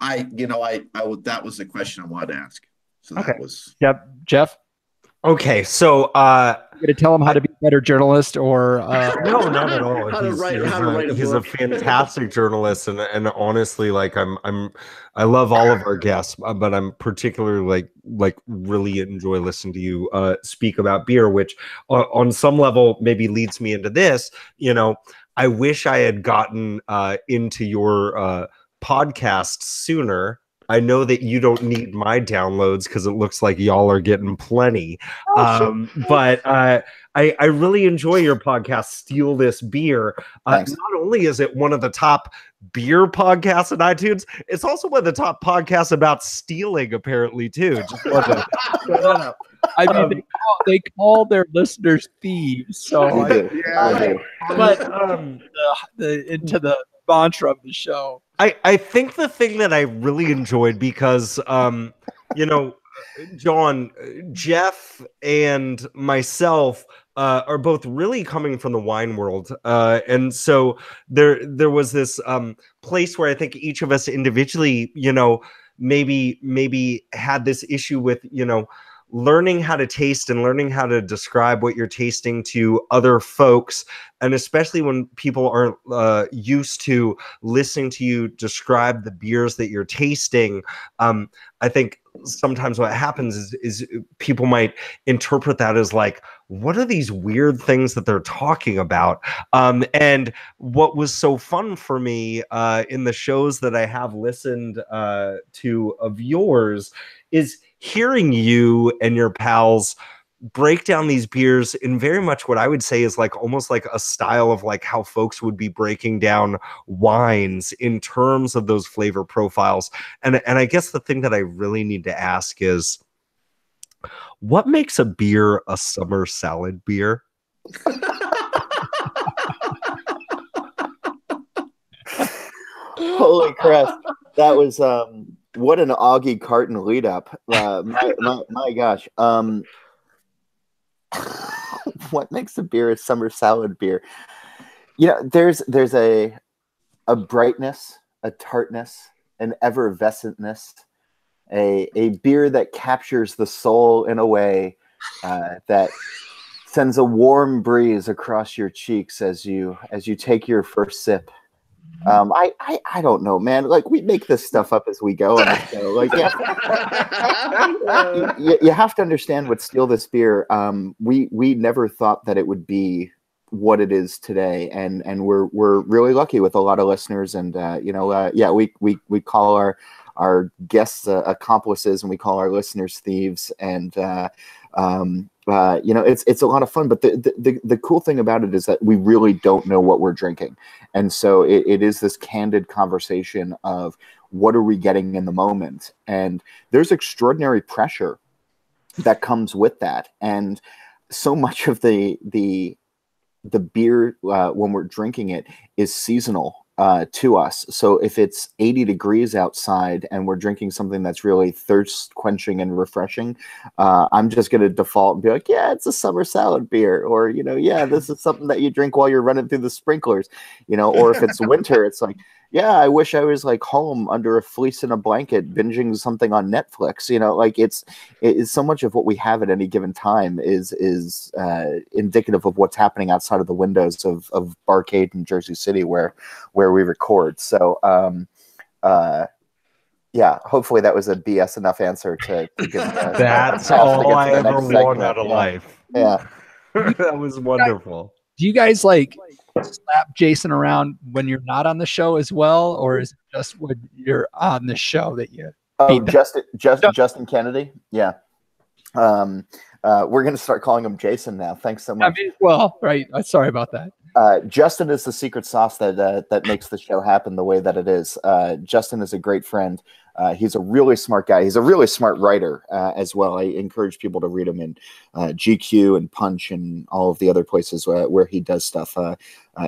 That was the question I wanted to ask. So that was. Yep, Jeff. Okay, so you going to tell him how to be a better journalist, or no, not at all. How to write a he's book. A fantastic journalist, and honestly, like I love all of our guests, but I'm particularly like really enjoy listening to you speak about beer, which on some level maybe leads me into this. I wish I had gotten into your podcast sooner. I know that you don't need my downloads because it looks like y'all are getting plenty. But I really enjoy your podcast, Steal This Beer. Not only is it one of the top beer podcasts on iTunes, it's also one of the top podcasts about stealing, apparently, too. Just wanted to throw that up. I mean, they call their listeners thieves. So, but into the mantra of the show. I think the thing that I really enjoyed because, John, Jeff, and myself are both really coming from the wine world. And so there was this place where I think each of us individually, maybe had this issue with, learning how to taste and learning how to describe what you're tasting to other folks. And especially when people aren't used to listening to you describe the beers that you're tasting, I think sometimes what happens is people might interpret that as like, what are these weird things that they're talking about? And what was so fun for me in the shows that I have listened to of yours is hearing you and your pals break down these beers in very much what I would say is like almost like a style of like how folks would be breaking down wines in terms of those flavor profiles. And I guess the thing that I really need to ask is, what makes a beer a summer salad beer? Holy crap. That was what an Augie Carton lead up. My gosh. What makes a beer a summer salad beer? There's a brightness, a tartness, an effervescentness, a beer that captures the soul in a way that sends a warm breeze across your cheeks as you take your first sip. I don't know, man. Like, we make this stuff up as we go. Like, you have to understand what Steal This Beer. We never thought that it would be what it is today, and we're really lucky with a lot of listeners. And we call our guests accomplices, and we call our listeners thieves. And it's a lot of fun. But the cool thing about it is that we really don't know what we're drinking. And so it is this candid conversation of what are we getting in the moment. And there's extraordinary pressure that comes with that. And so much of the beer, when we're drinking it, is seasonal to us. So if it's 80 degrees outside and we're drinking something that's really thirst quenching and refreshing, I'm just going to default and be like, yeah, it's a summer salad beer. Or, this is something that you drink while you're running through the sprinklers, or if it's winter, it's like, Yeah, I wish I was like home under a fleece and a blanket binging something on Netflix. Like it's so much of what we have at any given time is indicative of what's happening outside of the windows of Barcade in Jersey City where we record. So yeah, hopefully that was a BS enough answer to give that's all I ever want out of life. Yeah. That was wonderful. Do you guys like slap Jason around when you're not on the show as well, or is it just when you're on the show that you? Oh, Justin Kennedy. Yeah. We're gonna start calling him Jason now. Thanks so much. Right. Sorry about that. Justin is the secret sauce that makes the show happen the way that it is. Justin is a great friend. He's a really smart guy. He's a really smart writer as well. I encourage people to read him in GQ and Punch and all of the other places where he does stuff.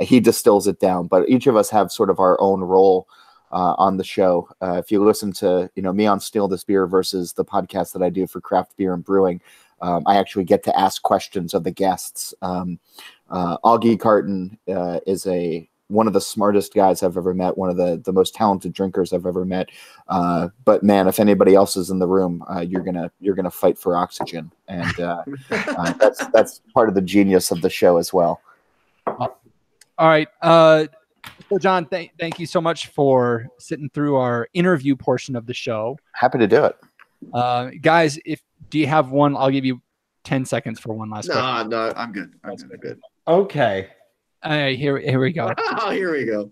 He distills it down, but each of us have sort of our own role on the show. If you listen to me on Steal This Beer versus the podcast that I do for Craft Beer and Brewing, I actually get to ask questions of the guests. Augie Carton is one of the smartest guys I've ever met, one of the most talented drinkers I've ever met. But man, if anybody else is in the room, you're gonna fight for oxygen, and that's part of the genius of the show as well. All right, so John, thank you so much for sitting through our interview portion of the show. Happy to do it, guys. Do you have one? I'll give you 10 seconds for one last question. No, I'm good. I'm good. Okay. Here we go. Oh, here we go.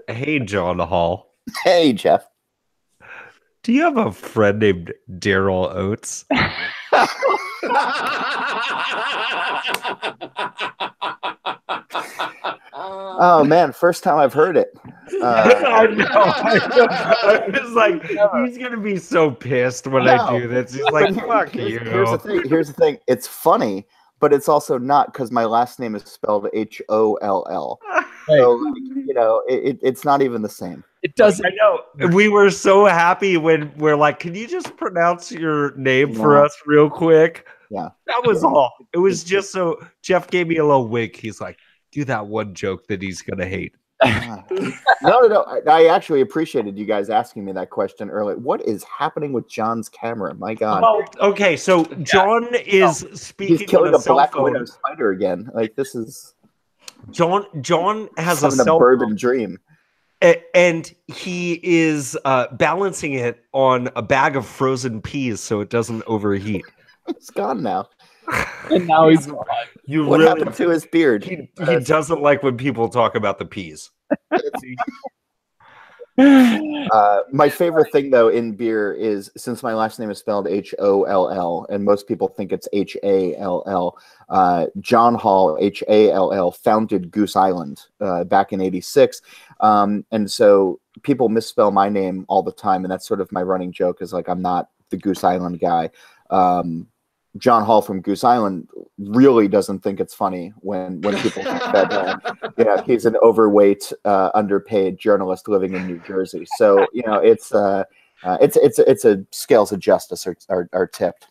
Hey, John Holl. Hey, Jeff. Do you have a friend named Daryl Oates? Oh man, first time I've heard it. I know. I was like, he's gonna be so pissed when I do this. He's like, "Fuck you." Here's the thing. It's funny, but it's also not, because my last name is spelled Holl. So it's not even the same. It doesn't. I know. We were so happy when we're like, "Can you just pronounce your name for us real quick?" Yeah, that was all. It was just so Jeff gave me a little wink. He's like, do that one joke that he's gonna hate. No. I actually appreciated you guys asking me that question earlier. What is happening with John's camera? My God. Oh, okay, so John is speaking. He's killing on a a Black cell phone. Widow spider again. Like, this is John has a having a bourbon dream, and he is balancing it on a bag of frozen peas so it doesn't overheat. It's gone now. And now he's what happened to his beard? He doesn't like when people talk about the peas. My favorite thing, though, in beer is, since my last name is spelled Holl, and most people think it's Hall, John Holl, Hall, founded Goose Island back in '86. And so people misspell my name all the time, and that's sort of my running joke, is like, I'm not the Goose Island guy. John Holl from Goose Island really doesn't think it's funny when people think that he's an overweight, underpaid journalist living in New Jersey. So it's a scales of justice are tipped.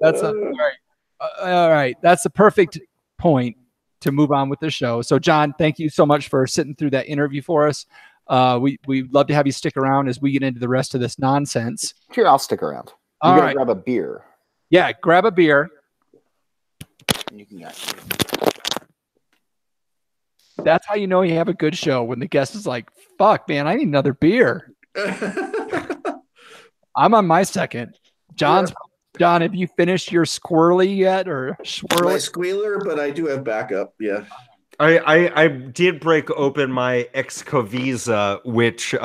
That's all right. That's a perfect point to move on with the show. So John, thank you so much for sitting through that interview for us. We'd love to have you stick around as we get into the rest of this nonsense. Sure, I'll stick around. You're gonna grab a beer. Yeah, grab a beer. You can get. That's how you know you have a good show, when the guest is like, "Fuck, man, I need another beer." I'm on my second. John, have you finished your squirrely yet, or swirly? My squealer, but I do have backup. Yeah. I did break open my Excovisa, which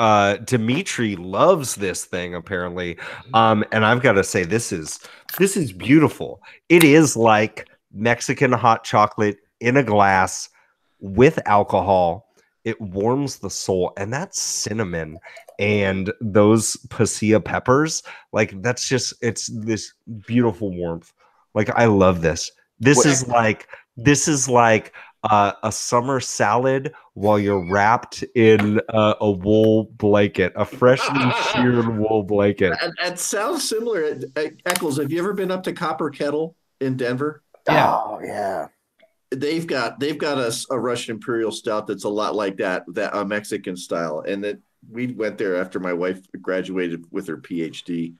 Dimitri loves this thing apparently, and I've got to say this is beautiful. It is like Mexican hot chocolate in a glass with alcohol. It warms the soul, and that's cinnamon and those pasilla peppers. Like, it's this beautiful warmth. Like, I love this. This is like a summer salad while you're wrapped in a wool blanket, a freshly sheared wool blanket. It sounds similar. Eccles, have you ever been up to Copper Kettle in Denver? Yeah. Oh, yeah. they've got a Russian Imperial Stout that's a lot like that Mexican style, and that we went there after my wife graduated with her PhD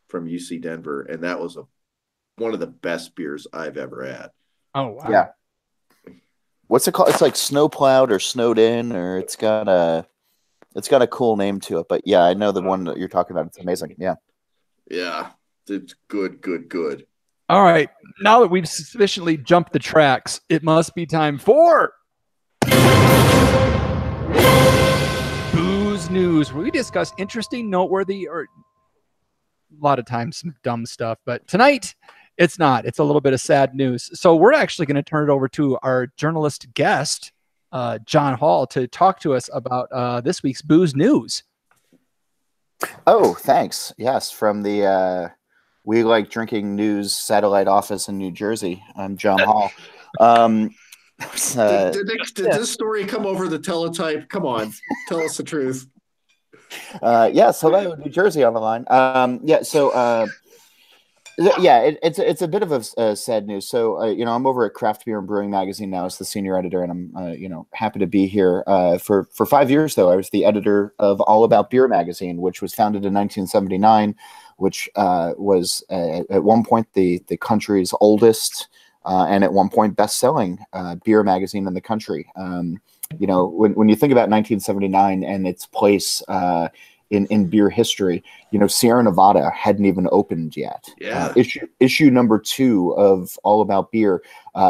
from UC Denver, and that was one of the best beers I've ever had. Oh wow! Yeah. What's it called? It's like Snowplowed or Snowed In, or it's got a cool name to it. But yeah, I know the one that you're talking about. It's amazing. Yeah. Yeah, it's good. All right, now that we've sufficiently jumped the tracks, it must be time for Booze News, where we discuss interesting, noteworthy, or a lot of times some dumb stuff. But tonight, it's not. It's a little bit of sad news. So we're actually going to turn it over to our journalist guest, John Holl, to talk to us about this week's Booze News. Oh, thanks. Yes, from the We Like Drinking News satellite office in New Jersey. I'm John Holl. Did this story come over the teletype? Come on, tell us the truth. Yes, hello, New Jersey on the line. It's a bit of a sad news. So, I'm over at Craft Beer and Brewing Magazine now as the senior editor, and I'm, happy to be here. For 5 years, though, I was the editor of All About Beer magazine, which was founded in 1979, which was at one point the country's oldest and at one point best-selling beer magazine in the country. When you think about 1979 and its place in beer history, Sierra Nevada hadn't even opened yet. Yeah. Issue number 2 of All About Beer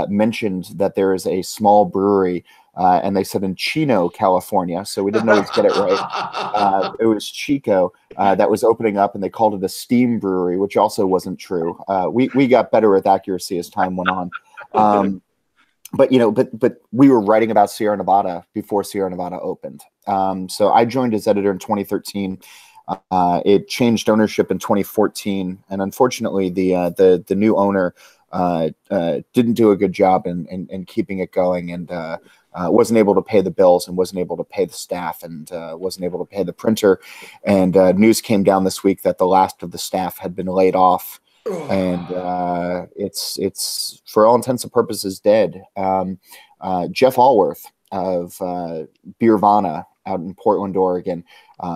mentioned that there is a small brewery, and they said in Chino, California. So we didn't always get it right. It was Chico that was opening up, and they called it a steam brewery, which also wasn't true. We got better with accuracy as time went on. But we were writing about Sierra Nevada before Sierra Nevada opened. So I joined as editor in 2013. It changed ownership in 2014, and unfortunately, the new owner didn't do a good job in keeping it going, and wasn't able to pay the bills, and wasn't able to pay the staff, and wasn't able to pay the printer. And news came down this week that the last of the staff had been laid off. And it's for all intents and purposes dead. Jeff Allworth of Beervana out in Portland, Oregon,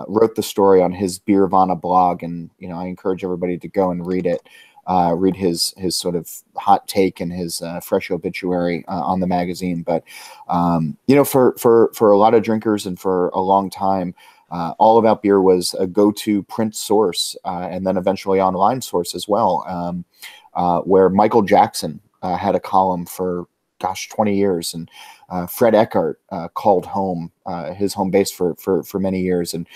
wrote the story on his Beervana blog, and I encourage everybody to go and read it. Read his sort of hot take and his fresh obituary on the magazine. But for a lot of drinkers and for a long time, All About Beer was a go-to print source, and then eventually online source as well, where Michael Jackson had a column for 20 years, and Fred Eckhart called home, his home base for many years, and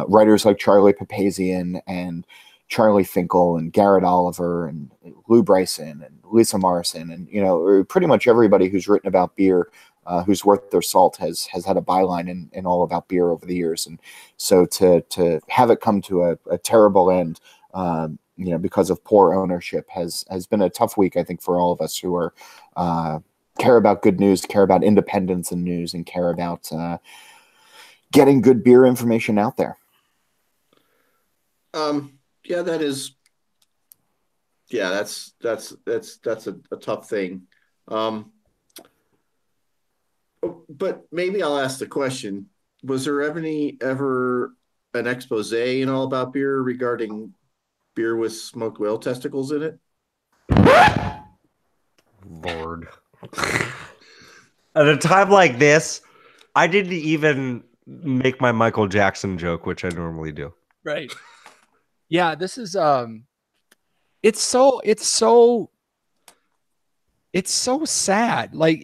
writers like Charlie Papazian and Charlie Finkel and Garrett Oliver and Lou Bryson and Lisa Morrison, and pretty much everybody who's written about beer, who's worth their salt, has had a byline in All About Beer over the years. And so to have it come to a terrible end, because of poor ownership has been a tough week, I think, for all of us who are care about good news, care about independence in news, and care about getting good beer information out there. Yeah, that is. Yeah, that's a tough thing. But maybe I'll ask the question: was there ever an expose in All About Beer regarding beer with smoked whale testicles in it? Lord. At a time like this, I didn't even make my Michael Jackson joke, which I normally do. Right. Yeah, this is it's so sad. Like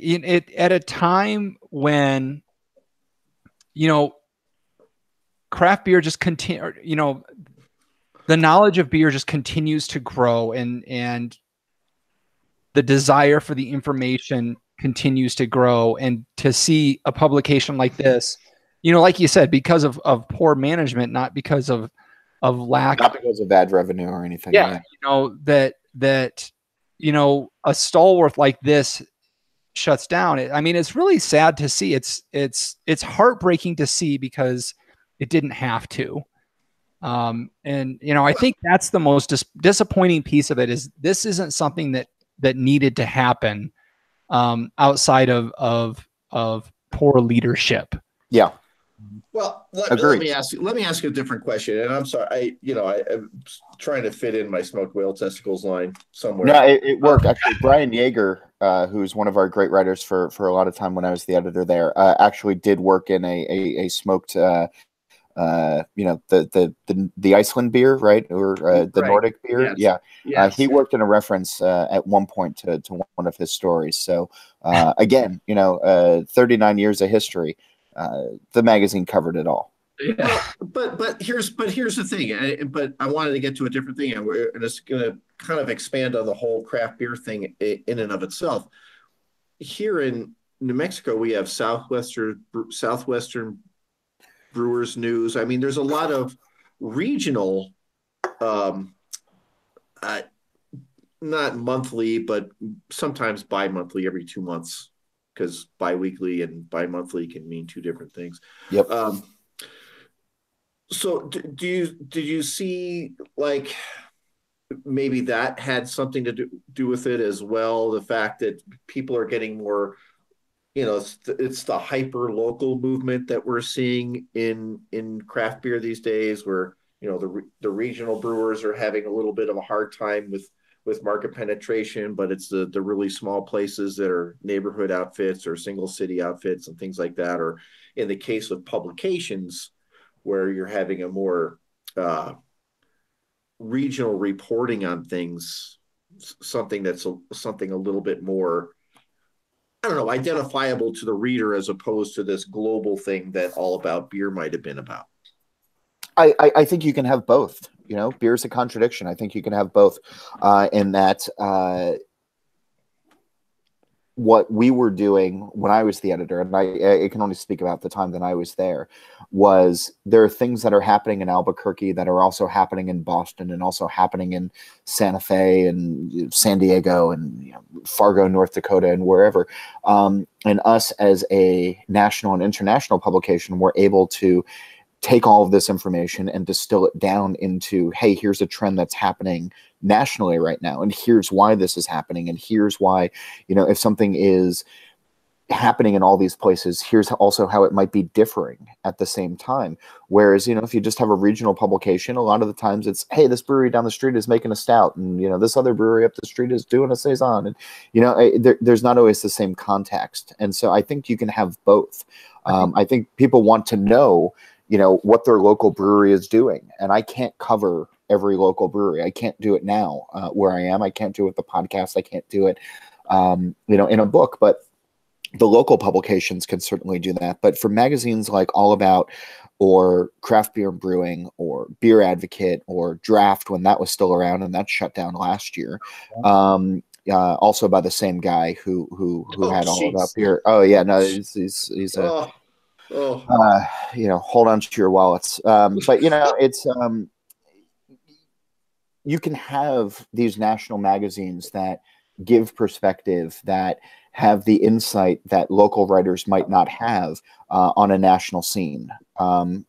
at a time when craft beer just continue, the knowledge of beer just continues to grow, and the desire for the information continues to grow, and to see a publication like this, like you said, because of poor management, not because of lack, not because of bad revenue or anything. Yeah. That a stalwart like this shuts down. It's really sad to see. It's heartbreaking to see, because it didn't have to. I think that's the most disappointing piece of it, is this isn't something that needed to happen. outside of poor leadership. Yeah. Well, let me ask you a different question. And I'm sorry, I'm trying to fit in my smoked whale testicles line somewhere. No, it worked. Actually, Brian Yeager, who's one of our great writers for a lot of time when I was the editor there, actually did work in a smoked, the Iceland beer, right? Or the Right. Nordic beer. Yes. Yeah. Yes. He worked in a reference at one point to one of his stories. So again, 39 years of history. The magazine covered it all. Yeah. But here's the thing. But I wanted to get to a different thing, and it's going to kind of expand on the whole craft beer thing in and of itself. Here in New Mexico, we have Southwestern Brewers News. I mean, there's a lot of regional, not monthly, but sometimes bi-monthly, every 2 months, because bi-weekly and bi-monthly can mean two different things. Yep. So did you see, like, maybe that had something to do with it as well? The fact that people are getting more, it's the hyper local movement that we're seeing in craft beer these days, where the regional brewers are having a little bit of a hard time with market penetration, but it's the really small places that are neighborhood outfits or single city outfits and things like that. Or in the case of publications, where you're having a more regional reporting on things, something that's something a little bit more, I don't know, identifiable to the reader, as opposed to this global thing that All About Beer might have been about. I think you can have both. Beer's a contradiction. I think you can have both in that what we were doing when I was the editor, and I can only speak about the time that I was there, was there are things that are happening in Albuquerque that are also happening in Boston and also happening in Santa Fe and San Diego and Fargo, North Dakota, and wherever. And us as a national and international publication were able to take all of this information and distill it down into, hey, here's a trend that's happening nationally right now, and here's why this is happening, and here's why, if something is happening in all these places, here's also how it might be differing at the same time. Whereas, if you just have a regional publication, a lot of the times it's, hey, this brewery down the street is making a stout, and this other brewery up the street is doing a saison, and there's not always the same context. And so I think you can have both. I think people want to know what their local brewery is doing. And I can't cover every local brewery. I can't do it now where I am. I can't do it with the podcast. I can't do it, in a book, but the local publications can certainly do that. But for magazines like All About or Craft Beer Brewing or Beer Advocate or Draft, when that was still around, and that shut down last year, also by the same guy who had All About Beer. Oh yeah, no, he's a, hold on to your wallets. But it's you can have these national magazines that give perspective, that have the insight that local writers might not have on a national scene. And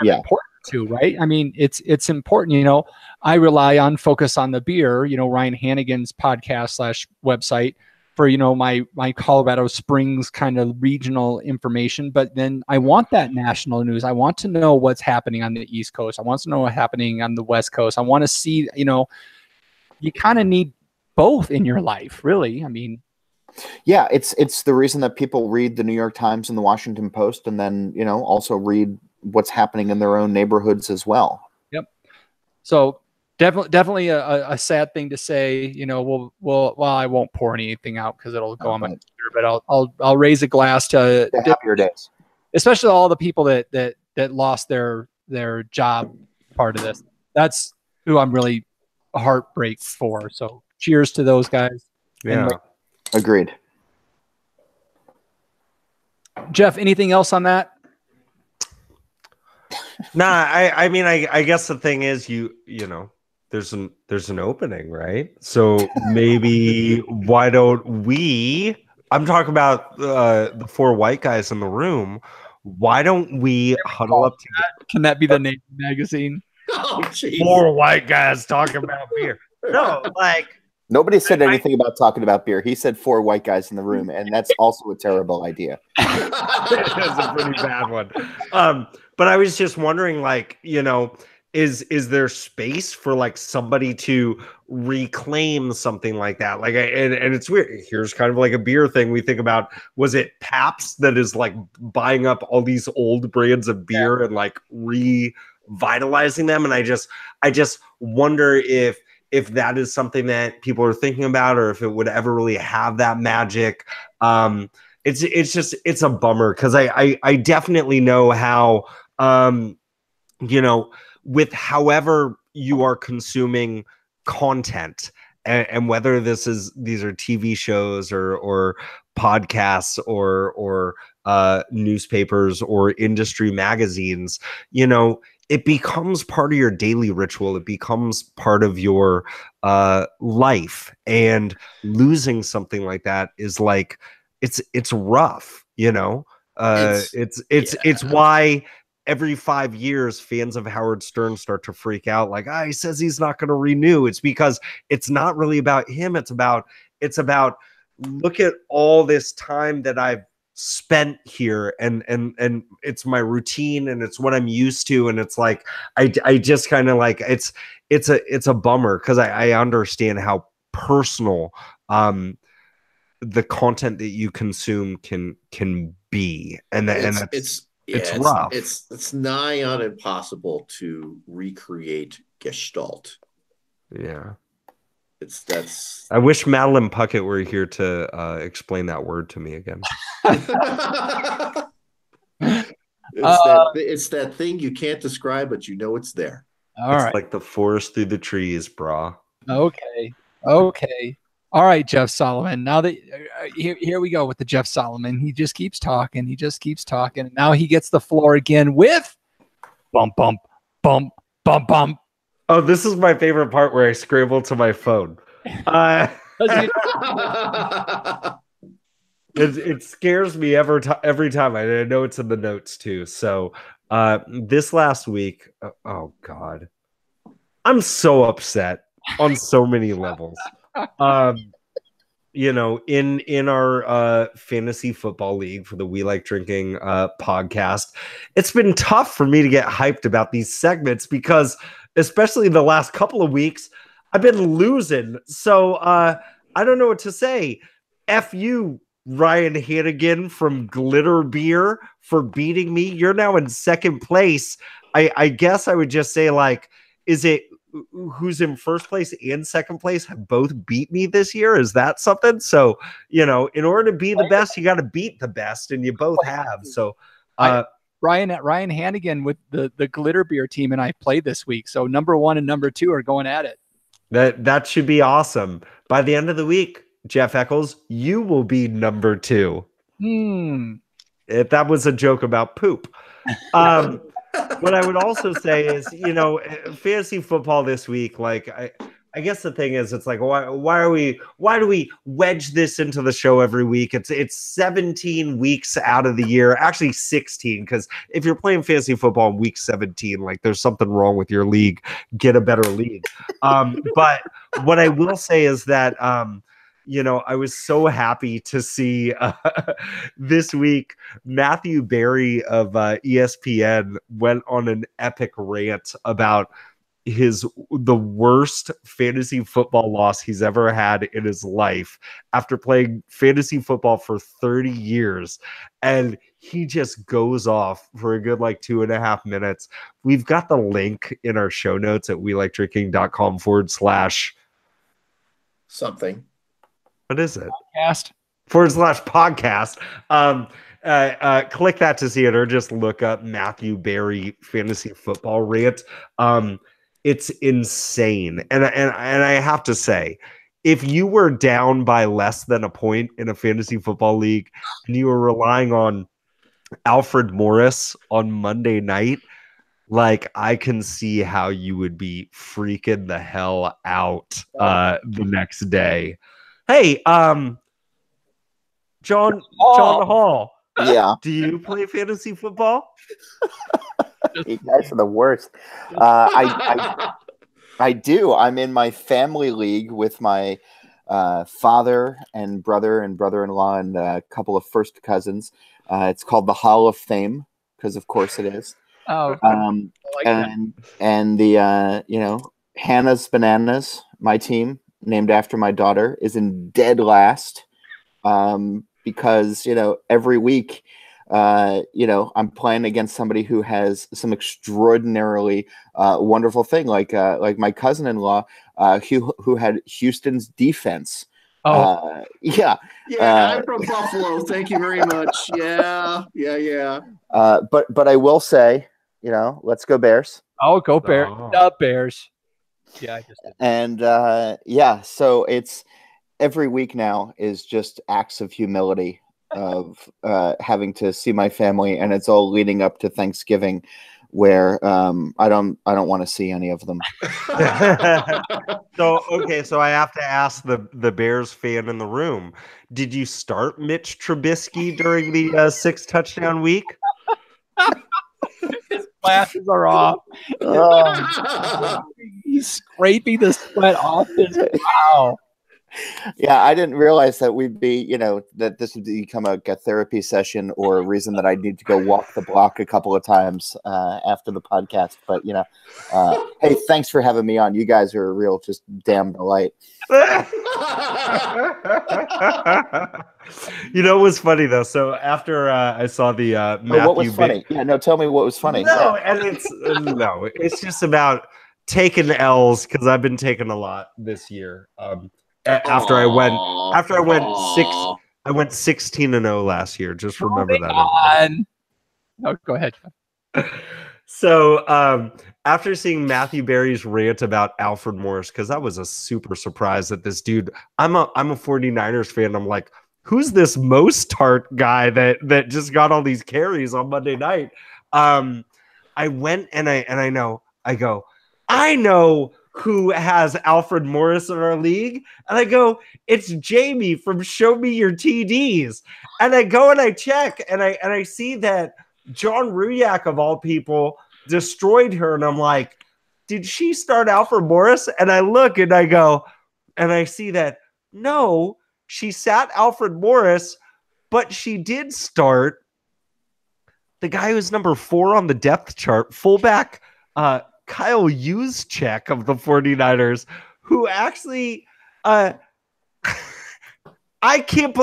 yeah, important too, right? I mean, it's important. I rely on Focus on the Beer, Ryan Hannigan's podcast / website for my Colorado Springs kind of regional information, but then I want that national news. I want to know what's happening on the East Coast. I want to know what's happening on the West Coast. I want to see, you kind of need both in your life, really. I mean, yeah, it's the reason that people read the New York Times and the Washington Post, and then also read what's happening in their own neighborhoods as well. Yep. So definitely a sad thing to say. Well, I won't pour anything out because it'll go on my computer, but I'll raise a glass to the happier days, especially all the people that lost their job part of this. That's who I'm really heartbreak for. So cheers to those guys. Yeah. Agreed. Jeff, anything else on that? Nah, I mean, I guess the thing is, there's an opening, right? So maybe why don't we? I'm talking about the four white guys in the room. Why don't we huddle up together? Can that be the name of the magazine? Oh, geez. Four white guys talking about beer. No, like Nobody said anything about talking about beer. He said 4 white guys in the room, and that's also a terrible idea. That's a pretty bad one. But I was just wondering, like, is there space for like somebody to reclaim something like that? Like, and it's weird. Here's kind of like a beer thing. We think about, was it Pabst that is like buying up all these old brands of beer and like revitalizing them? And I just wonder if that is something that people are thinking about, or if it would ever really have that magic. It's a bummer, because I definitely know how, with however you are consuming content, and whether these are TV shows or podcasts or newspapers or industry magazines, it becomes part of your daily ritual. It becomes part of your life, and losing something like that is like, it's rough, it's why every 5 years fans of Howard Stern start to freak out, like, he says he's not going to renew. It's because it's not really about him. It's about look at all this time that I've spent here, and it's my routine, and it's what I'm used to, and it's like I just kind of like, it's a bummer, because I understand how personal the content that you consume can be, and it's rough. It's nigh on impossible to recreate Gestalt. Yeah. I wish Madeline Puckett were here to explain that word to me again. It's that thing you can't describe, but it's there. It's like the forest through the trees, brah. Okay. All right, Jeff Solomon. Now that here we go with the Jeff Solomon. He just keeps talking. And now he gets the floor again with bump, bump, bump, bump, bump. Oh, this is my favorite part, where I scramble to my phone. It scares me every time. I know it's in the notes too. So this last week, oh God, I'm so upset on so many levels. In our fantasy football league for the We Like Drinking podcast, it's been tough for me to get hyped about these segments, because especially the last couple of weeks, I've been losing. So I don't know what to say. F you, Ryan Hannigan from Glitter Beer, for beating me. You're now in second place. I guess I would just say, like, is it who's in first place and second place have both beat me this year? Is that something? So, in order to be the best, you got to beat the best, and you both have. So, Ryan Hannigan with the Glitter Beer team and I played this week. So number 1 and number 2 are going at it. That should be awesome. By the end of the week, Jeff Eccles, you will be number 2. If that was a joke about poop. What I would also say is, fantasy football this week, like, I guess the thing is, it's like, why do we wedge this into the show every week? It's 17 weeks out of the year, actually 16, because if you're playing fantasy football in week 17, like, there's something wrong with your league. Get a better league. But what I will say is that I was so happy to see this week Matthew Berry of ESPN went on an epic rant about the worst fantasy football loss he's ever had in his life after playing fantasy football for 30 years. And he just goes off for a good, like, 2.5 minutes. We've got the link in our show notes at welikedrinking.com / something. What is it? Podcast. /podcast. Click that to see it, or just look up Matthew Berry fantasy football rant. It's insane. And I have to say, if you were down by less than a point in a fantasy football league and you were relying on Alfred Morris on Monday night, like, I can see how you would be freaking the hell out the next day. Hey, John Holl. Yeah. Do you play fantasy football? You guys are the worst. I do. I'm in my family league with my father and brother-in-law and a couple of first cousins. It's called the Hall of Fame because, of course, it is. Oh, and the Hannah's Bananas, my team named after my daughter, is in dead last because every week I'm playing against somebody who has some extraordinarily wonderful thing, like my cousin-in-law who had Houston's defense. Yeah, I'm from Buffalo. Thank you very much. Yeah. But I will say, let's go Bears. Oh, go Bears! The Bears. Yeah, I just did. And so it's every week now is just acts of humility of having to see my family, and it's all leading up to Thanksgiving, where I don't want to see any of them. So I have to ask the Bears fan in the room: did you start Mitch Trubisky during the 6-touchdown week? His glasses are off. He's scraping the sweat off his brow. Yeah, I didn't realize that we'd be, that this would become a therapy session or a reason that I need to go walk the block a couple of times after the podcast. But, hey, thanks for having me on. You guys are a real just damn delight. It was funny, though. So after I saw the Matthew... what was funny? Yeah, no, tell me what was funny. No, and it's just about taking L's because I've been taking a lot this year. After I went 16-0 last year. Just remember that. No, go ahead. So after seeing Matthew Berry's rant about Alfred Morris, because I was a super surprised that this dude, I'm a 49ers fan. I'm like, who's this Mostart guy that just got all these carries on Monday night? I went and I know who has Alfred Morris in our league. And I go, it's Jamie from Show Me Your TDs. And I go and I check and I see that John Ruyak, of all people, destroyed her. And I'm like, did she start Alfred Morris? And I look and I go, and I see that, no, she sat Alfred Morris, but she did start the guy who's number 4 on the depth chart, fullback, Kyle Juszczyk of the 49ers, who actually I can't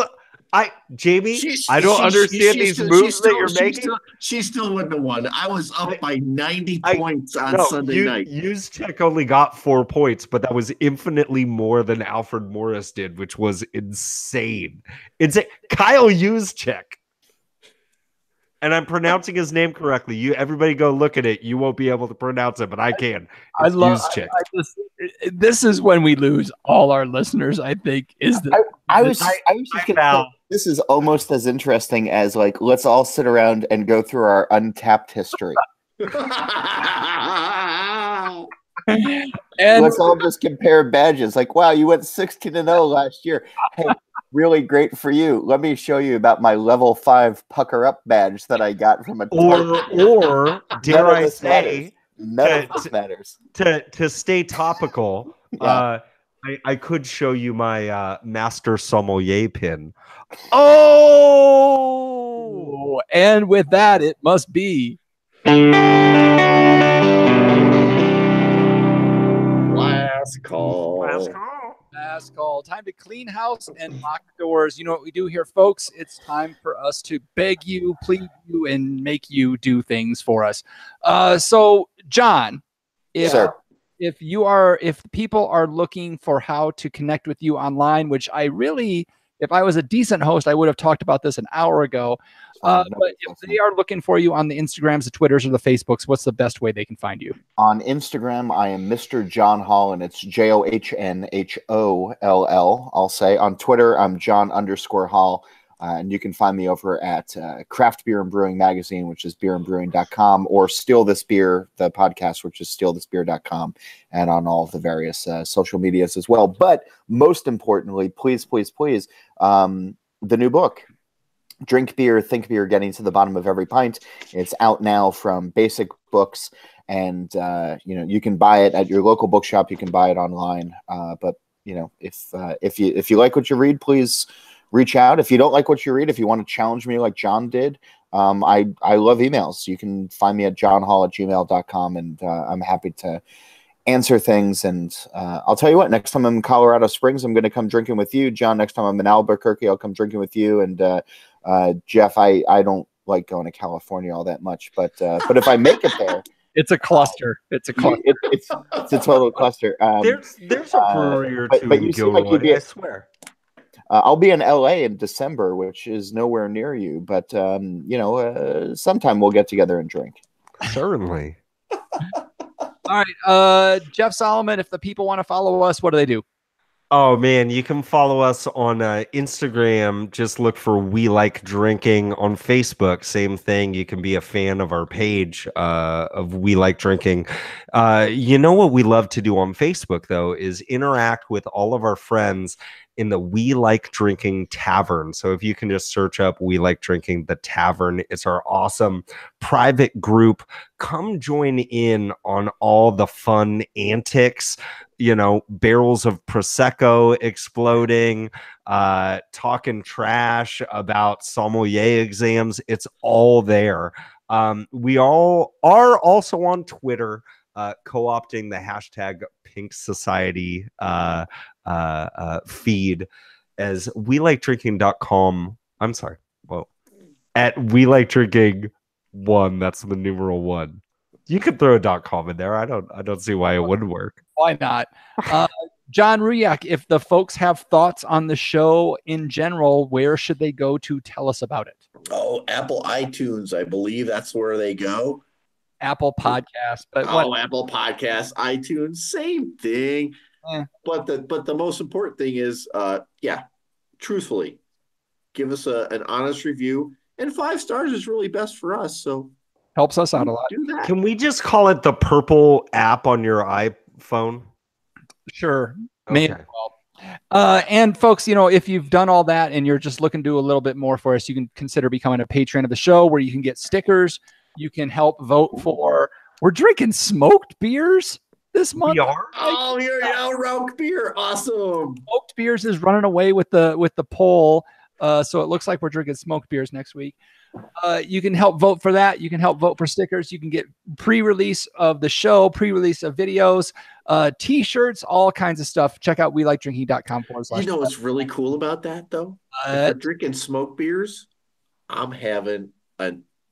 Jamie, I don't understand these moves that you're making. She still wouldn't have won. I was up by 90 points on Sunday night. Juszczyk only got 4 points, but that was infinitely more than Alfred Morris did, which was insane. It's Kyle Juszczyk. And I'm pronouncing his name correctly. Everybody go look at it. You won't be able to pronounce it, but I can. This is when we lose all our listeners, I think. This is almost as interesting as let's all sit around and go through our untapped history. And let's all just compare badges. Wow, you went 16-0 last year. Hey, really great for you. Let me show you about my level 5 pucker up badge that I got from a or dare I say matters. To stay topical, yeah. I could show you my Master Sommelier pin. Oh, and with that, it must be last call. Last call. Time to clean house and lock doors. You know what we do here, folks? It's time for us to beg you, plead you, and make you do things for us. So, John, if people are looking for how to connect with you online, which if I was a decent host, I would have talked about this an hour ago. But if they are looking for you on the Instagrams, the Twitters, or the Facebooks, what's the best way they can find you? On Instagram, I am Mr. John Holl, and it's JOHNHOLL, I'll say. On Twitter, I'm John_Holl. And you can find me over at Craft Beer and Brewing Magazine, which is beerandbrewing.com, or Steal This Beer, the podcast, which is stealthisbeer.com, and on all of the various social medias as well. But most importantly, please, please, please, the new book, Drink Beer, Think Beer, Getting to the Bottom of Every Pint. It's out now from Basic Books, and you can buy it at your local bookshop. You can buy it online, but if you like what you read, please reach out. If you don't like what you read, if you want to challenge me like John did, I love emails. You can find me at johnholl@gmail.com, and I'm happy to answer things. And I'll tell you what, next time I'm in Colorado Springs, I'm going to come drinking with you. John, next time I'm in Albuquerque, I'll come drinking with you. And Jeff, I don't like going to California all that much, but if I make it there, it's a cluster. It's a cluster. It's a total cluster. There's a brewery or two but in you seem like Gilroy, I swear. I'll be in LA in December, which is nowhere near you, but sometime we'll get together and drink. Certainly. All right, Jeff Solomon, if the people want to follow us, what do they do? Oh man, you can follow us on Instagram. Just look for We Like Drinking. On Facebook, same thing. You can be a fan of our page of We Like Drinking. You know what we love to do on Facebook though is interact with all of our friends in the We Like Drinking Tavern. So if you can just search up We Like Drinking the Tavern, it's our awesome private group. Come join in on all the fun antics, barrels of Prosecco exploding, talking trash about sommelier exams. It's all there. We all are also on Twitter, co-opting the hashtag Pink Society feed as WeLikeDrinking.com. I'm sorry. Well, at WeLikeDrinking1. That's the numeral 1. You could throw a .com in there. I don't see why it wouldn't work. Why not? John Ruyak, if the folks have thoughts on the show in general, where should they go to tell us about it? Oh, Apple iTunes, I believe that's where they go. Apple Podcast, but Apple Podcasts, iTunes, same thing. But the most important thing is, truthfully, give us an honest review, and 5 stars is really best for us. So helps us out a lot. Do that. Can we just call it the purple app on your iPhone? Sure. Okay. Maybe. And folks, if you've done all that and you're just looking to do a little bit more for us, you can consider becoming a patron of the show, where you can get stickers. You can help vote for. We're drinking smoked beers this month. We are. Oh, you're Roke beer, awesome. Smoked beers is running away with the poll. So it looks like we're drinking smoked beers next week. You can help vote for that. You can help vote for stickers. You can get pre-release of the show, pre-release of videos, t-shirts, all kinds of stuff. Check out WeLikeDrinking.com. You know what's really cool about that though? If we're drinking smoke beers, I'm having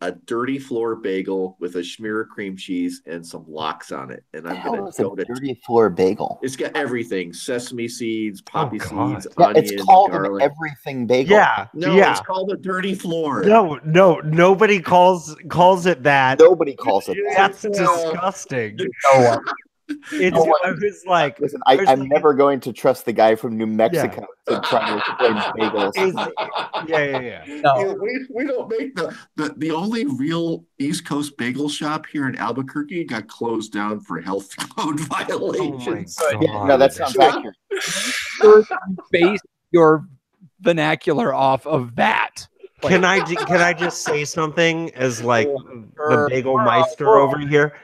a dirty floor bagel with a smear of cream cheese and some lox on it. And I'm going to go to dirty floor bagel. It's got everything: sesame seeds, poppy seeds, yeah, onion, it's called garlic. an everything bagel. It's called a dirty floor. No, nobody calls it that. Nobody calls it that. That's disgusting. No one. I was like, listen, I'm never going to trust the guy from New Mexico to try to explain bagels. Yeah. No. We don't make the only real East Coast bagel shop here in Albuquerque got closed down for health code violations. No, that sounds accurate. You base your vernacular off of that. Can I just say something as like the bagel meister over here?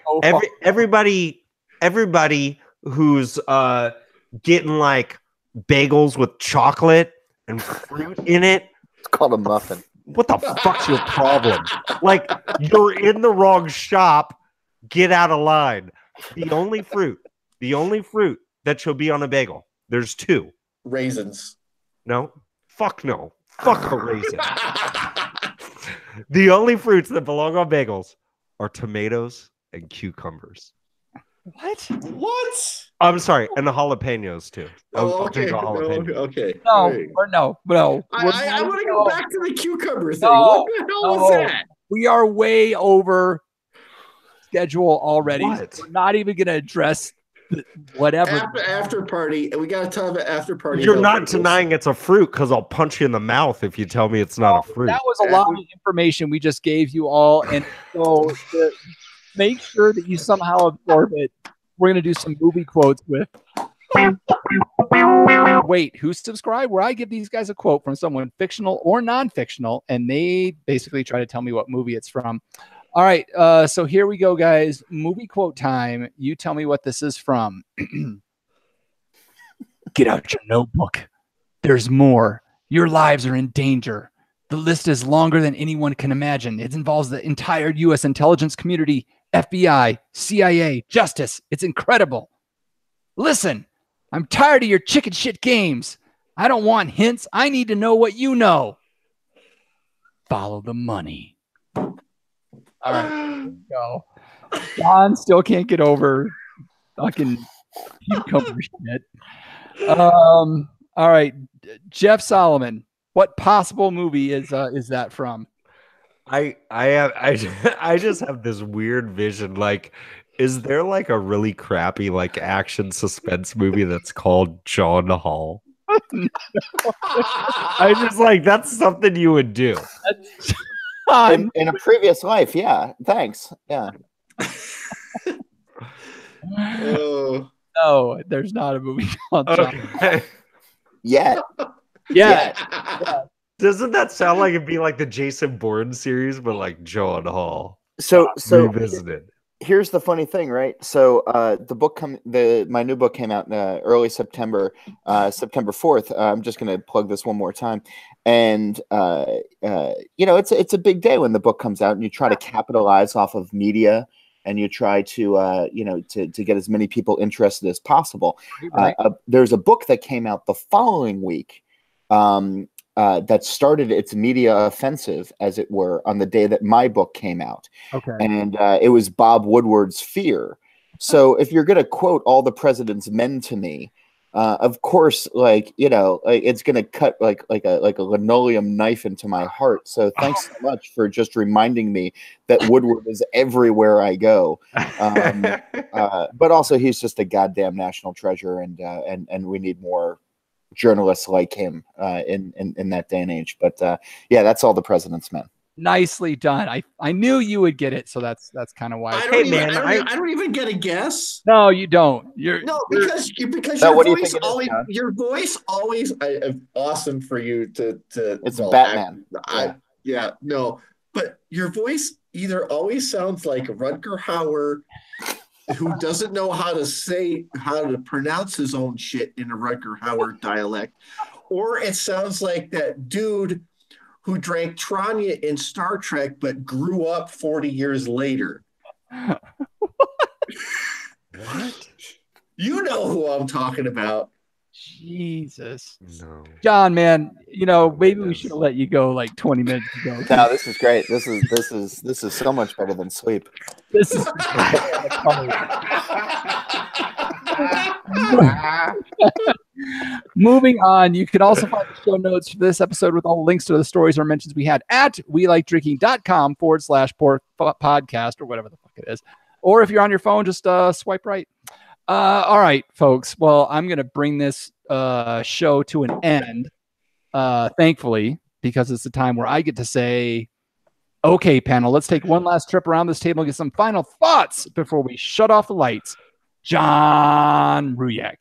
Everybody who's getting like bagels with chocolate and fruit in it, it's called a muffin. What the fuck's your problem? Like, you're in the wrong shop. Get out of line. The only fruit that should be on a bagel, there's 2 raisins. No, fuck a raisin. The only fruits that belong on bagels are tomatoes and cucumbers. What? I'm sorry, and the jalapenos too. Okay. No. I want to go back to the cucumber thing. No, What the hell was that? We are way over schedule already. What? We're not even going to address whatever. After party, and we got a ton of after party. You're not denying it's a fruit because I'll punch you in the mouth if you tell me it's not a fruit. That was a lot of information we just gave you all, and so to make sure that you somehow absorb it, we're going to do some movie quotes with Wait, Who Subscribed, where I give these guys a quote from someone fictional or non-fictional, and they basically try to tell me what movie it's from. All right, so here we go, guys. Movie quote time. You tell me what this is from. Get out your notebook. There's more. Your lives are in danger. The list is longer than anyone can imagine. It involves the entire U.S. intelligence community, FBI, CIA, justice. It's incredible. Listen, I'm tired of your chicken shit games. I don't want hints. I need to know what you know. Follow the money. All right, go. John still can't get over fucking cucumber shit. All right, Jeff Solomon. What possible movie is that from? I just have this weird vision. Like, is there like a really crappy like action suspense movie that's called John Holl? I just like that's something you would do. In a previous life, yeah. Thanks. Yeah. No, there's not a movie called John Holl. Yeah. Yeah. Doesn't that sound like it'd be like the Jason Bourne series, but like John Holl? So revisited. Here's the funny thing, right? So my new book came out in early September, September 4th. I'm just going to plug this one more time. And it's a big day when the book comes out, and you try to capitalize off of media, and you try to to get as many people interested as possible. Right. There's a book that came out the following week that started its media offensive, as it were, on the day that my book came out. Okay. And it was Bob Woodward's Fear. So if you're going to quote All the President's Men to me, of course, it's going to cut like a linoleum knife into my heart. So thanks so much for just reminding me that Woodward is everywhere I go. But also he's just a goddamn national treasure, and we need more journalists like him in that day and age. But that's All the President's Men. Nicely done. I knew you would get it, so that's kind of why. I don't even get a guess. No, you don't. Because your voice always awesome for you to it's Batman. But your voice either always sounds like Rutger Hauer, who doesn't know how to pronounce his own shit in a Rutger Hauer dialect, or it sounds like that dude who drank Tranya in Star Trek but grew up 40 years later. What? You know who I'm talking about. Jesus. No. John, man, maybe we should have let you go like 20 minutes ago. No, this is great. This is so much better than sleep. This is moving on. You can also find the show notes for this episode with all the links to the stories or mentions we had at welikedrinking.com/podcast or whatever the fuck it is. Or if you're on your phone, just swipe right. All right, folks. Well, I'm going to bring this show to an end, thankfully, because it's the time where I get to say, okay, panel, let's take one last trip around this table and get some final thoughts before we shut off the lights. John Ruyak.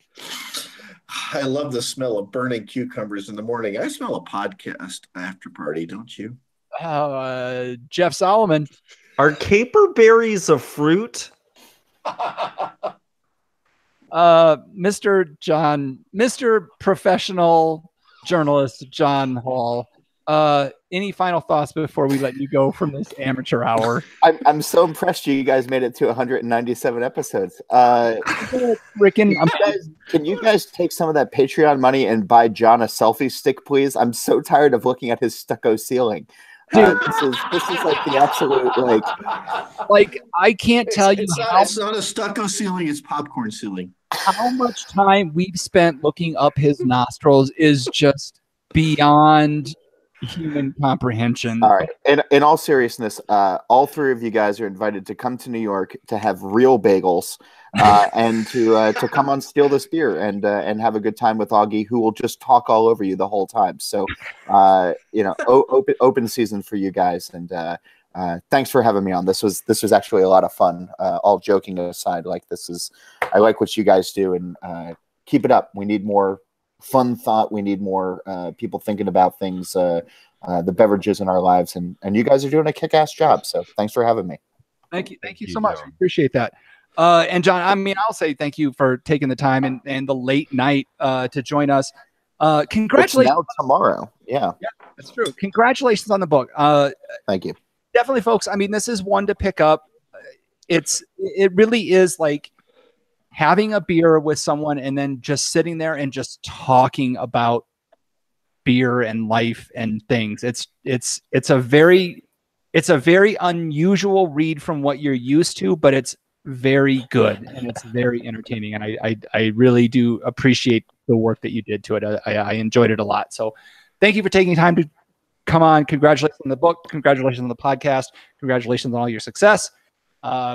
I love the smell of burning cucumbers in the morning. I smell a podcast after party, don't you? Jeff Solomon. Are caper berries a fruit? Mr. Professional Journalist John Holl. Any final thoughts before we let you go from this amateur hour? I'm so impressed you guys made it to 197 episodes. Ricken, can you guys take some of that Patreon money and buy John a selfie stick, please? I'm so tired of looking at his stucco ceiling. Dude, this is like the absolute like I can't tell you how it's not a stucco ceiling, it's popcorn ceiling. How much time we've spent looking up his nostrils is just beyond human comprehension. All right. In all seriousness, all three of you guys are invited to come to New York to have real bagels and to come on Steal This Beer and have a good time with Augie, who will just talk all over you the whole time. So, open season for you guys. And thanks for having me on. This was actually a lot of fun. All joking aside, I like what you guys do, and keep it up. We need more fun thought. We need more people thinking about things, the beverages in our lives, and you guys are doing a kick-ass job. So thanks for having me. Thank you so much. Appreciate that. And John, I mean, I'll say thank you for taking the time and the late night to join us. Congratulations. It's now tomorrow. Yeah, that's true. Congratulations on the book. Thank you. Definitely, folks. I mean, this is one to pick up. It really is like having a beer with someone and then just sitting there and just talking about beer and life and things. It's a very unusual read from what you're used to, but it's very good and it's very entertaining. And I really do appreciate the work that you did to it. I enjoyed it a lot. So thank you for taking time to come on. Congratulations on the book. Congratulations on the podcast. Congratulations on all your success.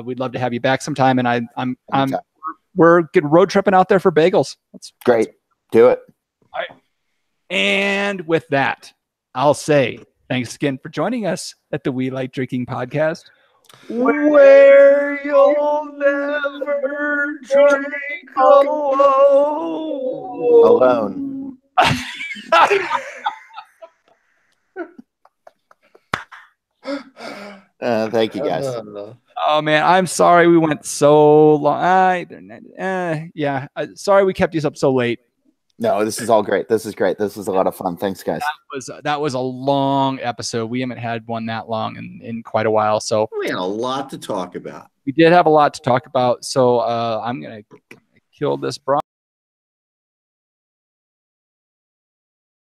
We'd love to have you back sometime. And we're road tripping out there for bagels. That's great. Do it. All right. And with that, I'll say thanks again for joining us at the We Like Drinking podcast, where you'll never drink alone. Thank you, guys. Oh man, I'm sorry we went so long. Sorry we kept you up so late. No, this is all great. This is great. This was a lot of fun. Thanks, guys. That was a long episode. We haven't had one that long in quite a while. So we had a lot to talk about. We did have a lot to talk about. So I'm gonna kill this broad.